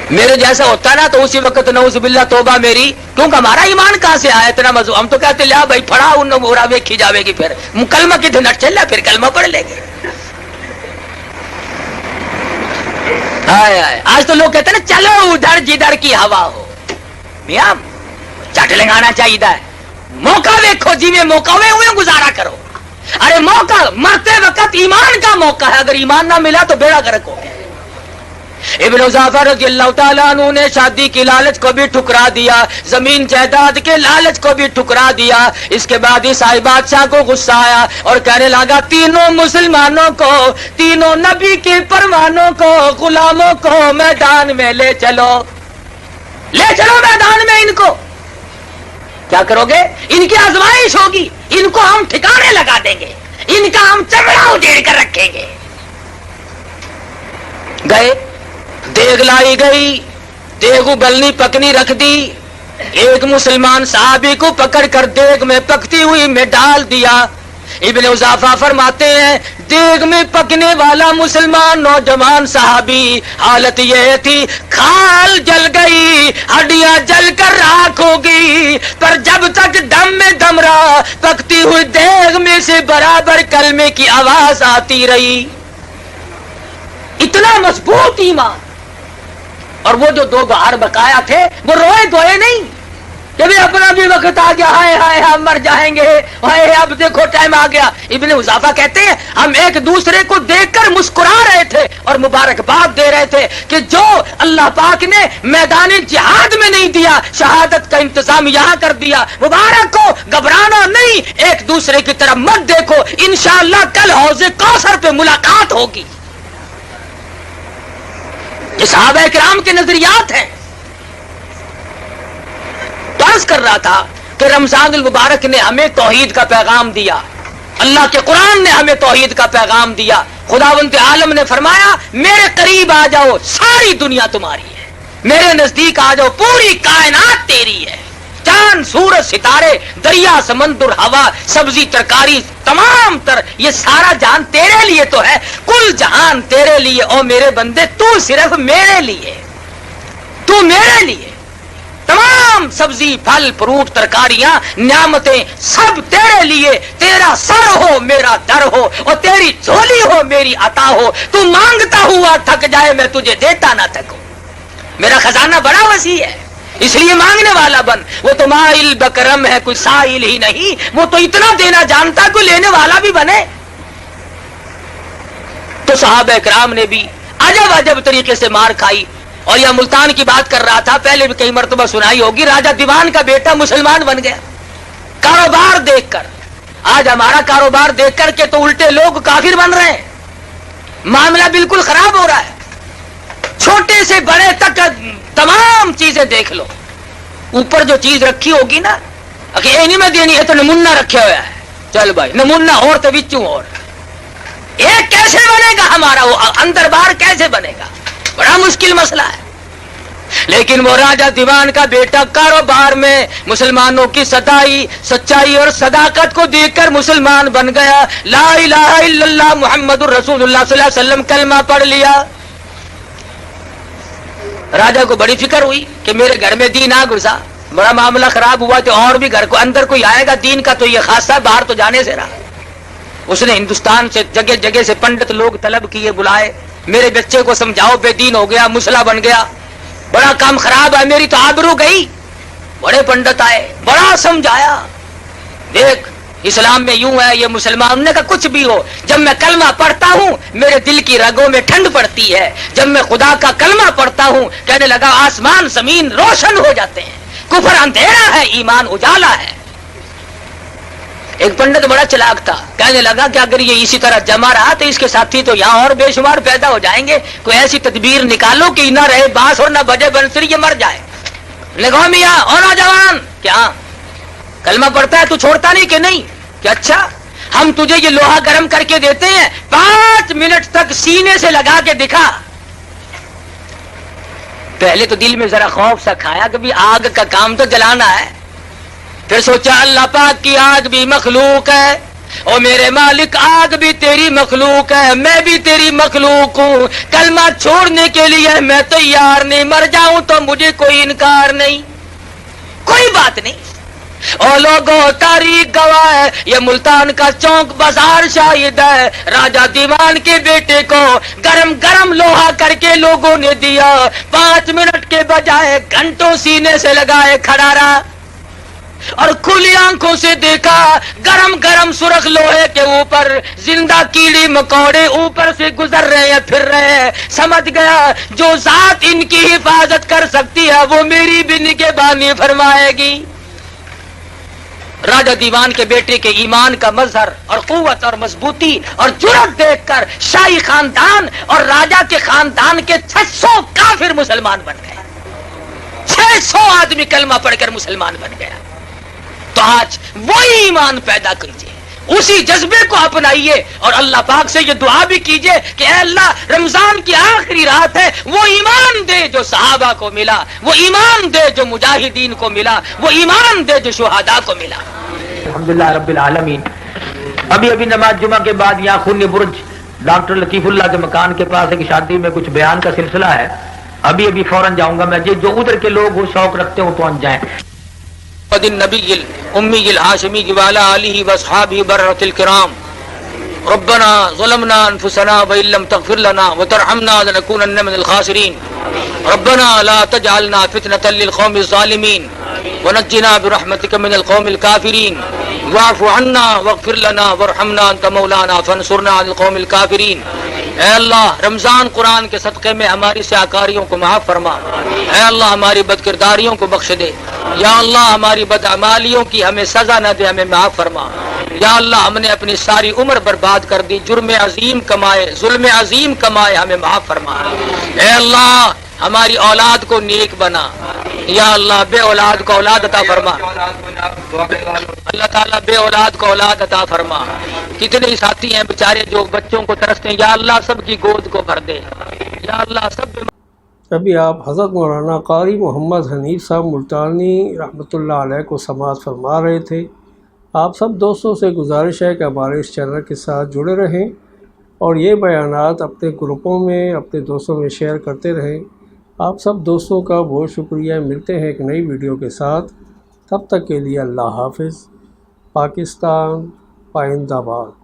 میرے جیسا ہوتا نا تو اسی وقت نعوذ باللہ توبہ میری، کیونکہ ہمارا ایمان کہاں سے آیا اتنا مزو؟ ہم تو کہتے لیا بھائی پڑھا ان مورا ویکھی جاوے گی، پھر کلمہ کی دھنٹ چل رہا، پھر کلمہ پڑھ لیں گے۔ آج تو لوگ کہتے ہیں نا چلو ادھر جدھر کی ہوا ہو، میاں چٹ لگانا چاہیے، موقع دیکھو جی میں موقع ہوئے گزارا کرو۔ ارے موقع مرتے وقت ایمان کا موقع ہے، اگر ایمان نہ ملا تو بیڑا گرک ہو گیا۔ ابن ظافر رضی اللہ تعالیٰ عنہ نے شادی کی لالچ کو بھی ٹھکرا دیا، زمین جائیداد کے لالچ کو بھی ٹھکرا دیا۔ اس کے بعد عیسائی بادشاہ کو غصہ آیا اور کہنے لگا تینوں مسلمانوں کو، تینوں نبی کے پروانوں کو، غلاموں کو میدان میں لے چلو میدان میں۔ ان کو کیا کرو گے؟ ان کی آزمائش ہوگی، ان کو ہم ٹھکانے لگا دیں گے، ان کا ہم چمڑا اجیڑ کر رکھیں گے۔ گئے، دیگ لائی گئی، دیگ ابلنی پکنی رکھ دی، ایک مسلمان صحابی کو پکڑ کر دیگ میں پکتی ہوئی میں ڈال دیا۔ ابن اضافہ فرماتے ہیں دیگ میں پکنے والا مسلمان نوجوان صحابی حالت یہ تھی کھال جل گئی، ہڈیاں جل کر راکھ ہو گئی، پر جب تک دم میں دم رہا پکتی ہوئی دیگ میں سے برابر کلمے کی آواز آتی رہی۔ اتنا مضبوط ایمان۔ اور وہ جو دو بہار بقایا تھے وہ روئے دھوئے نہیں کہ بھی اپنا بھی وقت آ گیا، ہائے ہائے ہم مر جائیں گے، ہائے اب دیکھو ٹائم آ گیا۔ ابن حذافہ کہتے ہیں ہم ایک دوسرے کو دیکھ کر مسکرا رہے تھے اور مبارکباد دے رہے تھے کہ جو اللہ پاک نے میدان جہاد میں نہیں دیا، شہادت کا انتظام یہاں کر دیا، مبارک کو، گھبرانا نہیں، ایک دوسرے کی طرف مت دیکھو، انشاءاللہ کل حوض کوثر پہ ملاقات ہوگی۔ یہ صحابہ کرام کے نظریات ہیں۔ تو عرض کر رہا تھا کہ رمضان المبارک نے ہمیں توحید کا پیغام دیا، اللہ کے قرآن نے ہمیں توحید کا پیغام دیا۔ خداوند عالم نے فرمایا میرے قریب آ جاؤ، ساری دنیا تمہاری ہے، میرے نزدیک آ جاؤ، پوری کائنات تیری ہے، چاند سورج ستارے دریا سمندر ہوا سبزی ترکاری تمام تر یہ سارا جہان تیرے لیے تو ہے، کل جہان تیرے لیے، او میرے بندے تو صرف میرے لیے، تو میرے لیے، تمام سبزی پھل فروٹ ترکاریاں نعمتیں سب تیرے لیے، تیرا سر ہو میرا در ہو اور تیری جھولی ہو میری عطا ہو، تو مانگتا ہوا تھک جائے میں تجھے دیتا نہ تھکوں، میرا خزانہ بڑا وسیع ہے، اس لیے مانگنے والا بن۔ وہ تو مائل بکرم ہے کوئی سائل ہی نہیں، وہ تو اتنا دینا جانتا کوئی لینے والا بھی بنے۔ تو صحابہ کرام نے بھی عجب عجب طریقے سے مار کھائی۔ اور یہ ملتان کی بات کر رہا تھا، پہلے بھی کئی مرتبہ سنائی ہوگی، راجہ دیوان کا بیٹا مسلمان بن گیا کاروبار دیکھ کر۔ آج ہمارا کاروبار دیکھ کر کے تو الٹے لوگ کافر بن رہے ہیں، معاملہ بالکل خراب ہو رہا ہے، چھوٹے سے بڑے تک تمام چیزیں دیکھ لو، اوپر جو چیز رکھی ہوگی نا کہ یہ نہیں میں دینی ہے تو نمونہ رکھے ہوا ہے، چل بھائی نمونہ اور تو بچوں اور ایک کیسے بنے گا ہمارا، وہ اندر باہر کیسے بنے گا، بڑا مشکل مسئلہ ہے۔ لیکن وہ راجہ دیوان کا بیٹا کاروبار میں مسلمانوں کی سچائی اور صداقت کو دیکھ کر مسلمان بن گیا، لا الہ الا اللہ محمد الرسول اللہ صلی اللہ علیہ وسلم کلمہ پڑھ لیا۔ راجہ کو بڑی فکر ہوئی کہ میرے گھر میں دین آ گزا، بڑا معاملہ خراب ہوا تو اور بھی گھر کو اندر کوئی آئے گا دین کا تو یہ خاصا، باہر تو جانے سے رہا۔ اس نے ہندوستان سے جگہ جگہ سے پنڈت لوگ طلب کیے، بلائے، میرے بچے کو سمجھاؤ بے دین ہو گیا، مسئلہ بن گیا، بڑا کام خراب ہے، میری تو آبرو گئی۔ بڑے پنڈت آئے، بڑا سمجھایا، دیکھ اسلام میں یوں ہے، یہ مسلمان نے کہا کچھ بھی ہو، جب میں کلمہ پڑھتا ہوں میرے دل کی رگوں میں ٹھنڈ پڑتی ہے، جب میں خدا کا کلمہ پڑھتا ہوں کہنے لگا آسمان زمین روشن ہو جاتے ہیں، کفر اندھیرا ہے ایمان اجالا ہے۔ ایک پنڈت بڑا چلاک تھا، کہنے لگا کہ اگر یہ اسی طرح جمع رہا تو اس کے ساتھی تو یہاں اور بے شمار پیدا ہو جائیں گے، کوئی ایسی تدبیر نکالو کہ نہ رہے بانس اور نہ بجے بنسری، یہ مر جائے۔ لگا میاں اور نوجوان کیا کلمہ پڑھتا ہے تو چھوڑتا نہیں کہ نہیں، کہ اچھا ہم تجھے یہ لوہا گرم کر کے دیتے ہیں، 5 منٹ تک سینے سے لگا کے دکھا۔ پہلے تو دل میں ذرا خوف سا کھایا کہ بھی آگ کا کام تو جلانا ہے، پھر سوچا اللہ پاک کی آگ بھی مخلوق ہے، اور میرے مالک آگ بھی تیری مخلوق ہے، میں بھی تیری مخلوق ہوں، کلمہ چھوڑنے کے لیے میں تیار نہیں، مر جاؤں تو مجھے کوئی انکار نہیں، کوئی بات نہیں۔ اور لوگوں تاریخ گواہ ہے، یہ ملتان کا چوک بازار شاہد ہے، راجہ دیوان کے بیٹے کو گرم گرم لوہا کر کے لوگوں نے دیا، 5 منٹ کے بجائے گھنٹوں سینے سے لگائے کھڑا رہا، اور کھلی آنکھوں سے دیکھا گرم گرم سرخ لوہے کے اوپر زندہ کیڑی مکوڑے اوپر سے گزر رہے ہیں، پھر رہے ہیں۔ سمجھ گیا جو ذات ان کی حفاظت کر سکتی ہے وہ میری بھی نگہبانی فرمائے گی۔ راجہ دیوان کے بیٹے کے ایمان کا مظہر اور قوت اور مضبوطی اور جرأت دیکھ کر شاہی خاندان اور راجہ کے خاندان کے 600 کافر مسلمان بن گئے، 600 آدمی کلمہ پڑھ کر مسلمان بن گیا۔ تو آج وہی ایمان پیدا کیجیے، اسی جذبے کو اپنائیے، اور اللہ پاک سے یہ دعا بھی کیجیے کہ اے اللہ رمضان کی آخری رات ہے، وہ ایمان دے جو صحابہ کو ملا، وہ ایمان دے جو مجاہدین کو ملا، وہ ایمان دے جو شہداء کو ملا۔ الحمدللہ رب العالمین۔ ابھی نماز جمعہ کے بعد یہاں خن برج ڈاکٹر لطیف اللہ کے مکان کے پاس ایک شادی میں کچھ بیان کا سلسلہ ہے، ابھی فوراً جاؤں گا میں، جو ادھر کے لوگ وہ شوق رکھتے ہیں وہ پہنچ جائیں۔ النبی الامی الہاشمی وعلی آلہ واصحابہ بررۃ الکرام، ربنا ظلمنا انفسنا وان لم تغفر لنا وترحمنا لنكونن من الخاسرین، ربنا لا تجعلنا فتنة للقوم الظالمین ونجنا برحمتك من القوم الكافرین، واعف عنا واغفر لنا وارحمنا انت مولانا فانصرنا على القوم الكافرین۔ اے اللہ رمضان قرآن کے صدقے میں ہماری سیاکاریوں کو معاف فرما، اے اللہ ہماری بدکرداریوں کو بخش دے، یا اللہ ہماری بدعمالیوں کی ہمیں سزا نہ دے، ہمیں معاف فرما، یا اللہ ہم نے اپنی ساری عمر برباد کر دی، جرم عظیم کمائے، ظلم عظیم کمائے، ہمیں معاف فرما، اے اللہ ہماری اولاد کو نیک بنا، یا اللہ بے اولاد کو اولاد عطا فرما، اللہ تعالیٰ بے اولاد کو اولاد عطا فرما۔ کتنے ہی ساتھی ہیں بیچارے جو بچوں کو ترستے ہیں، یا اللہ سب کی گود کو بھر دے، یا اللہ سب۔ ابھی آپ حضرت مولانا قاری محمد حنیف صاحب ملتانی رحمۃ اللہ علیہ کو سماعت فرما رہے تھے۔ آپ سب دوستوں سے گزارش ہے کہ ہمارے اس چینل کے ساتھ جڑے رہیں اور یہ بیانات اپنے گروپوں میں اپنے دوستوں میں شیئر کرتے رہیں۔ آپ سب دوستوں کا بہت شکریہ۔ ملتے ہیں ایک نئی ویڈیو کے ساتھ، تب تک کے لیے اللہ حافظ۔ پاکستان پائندہ باد۔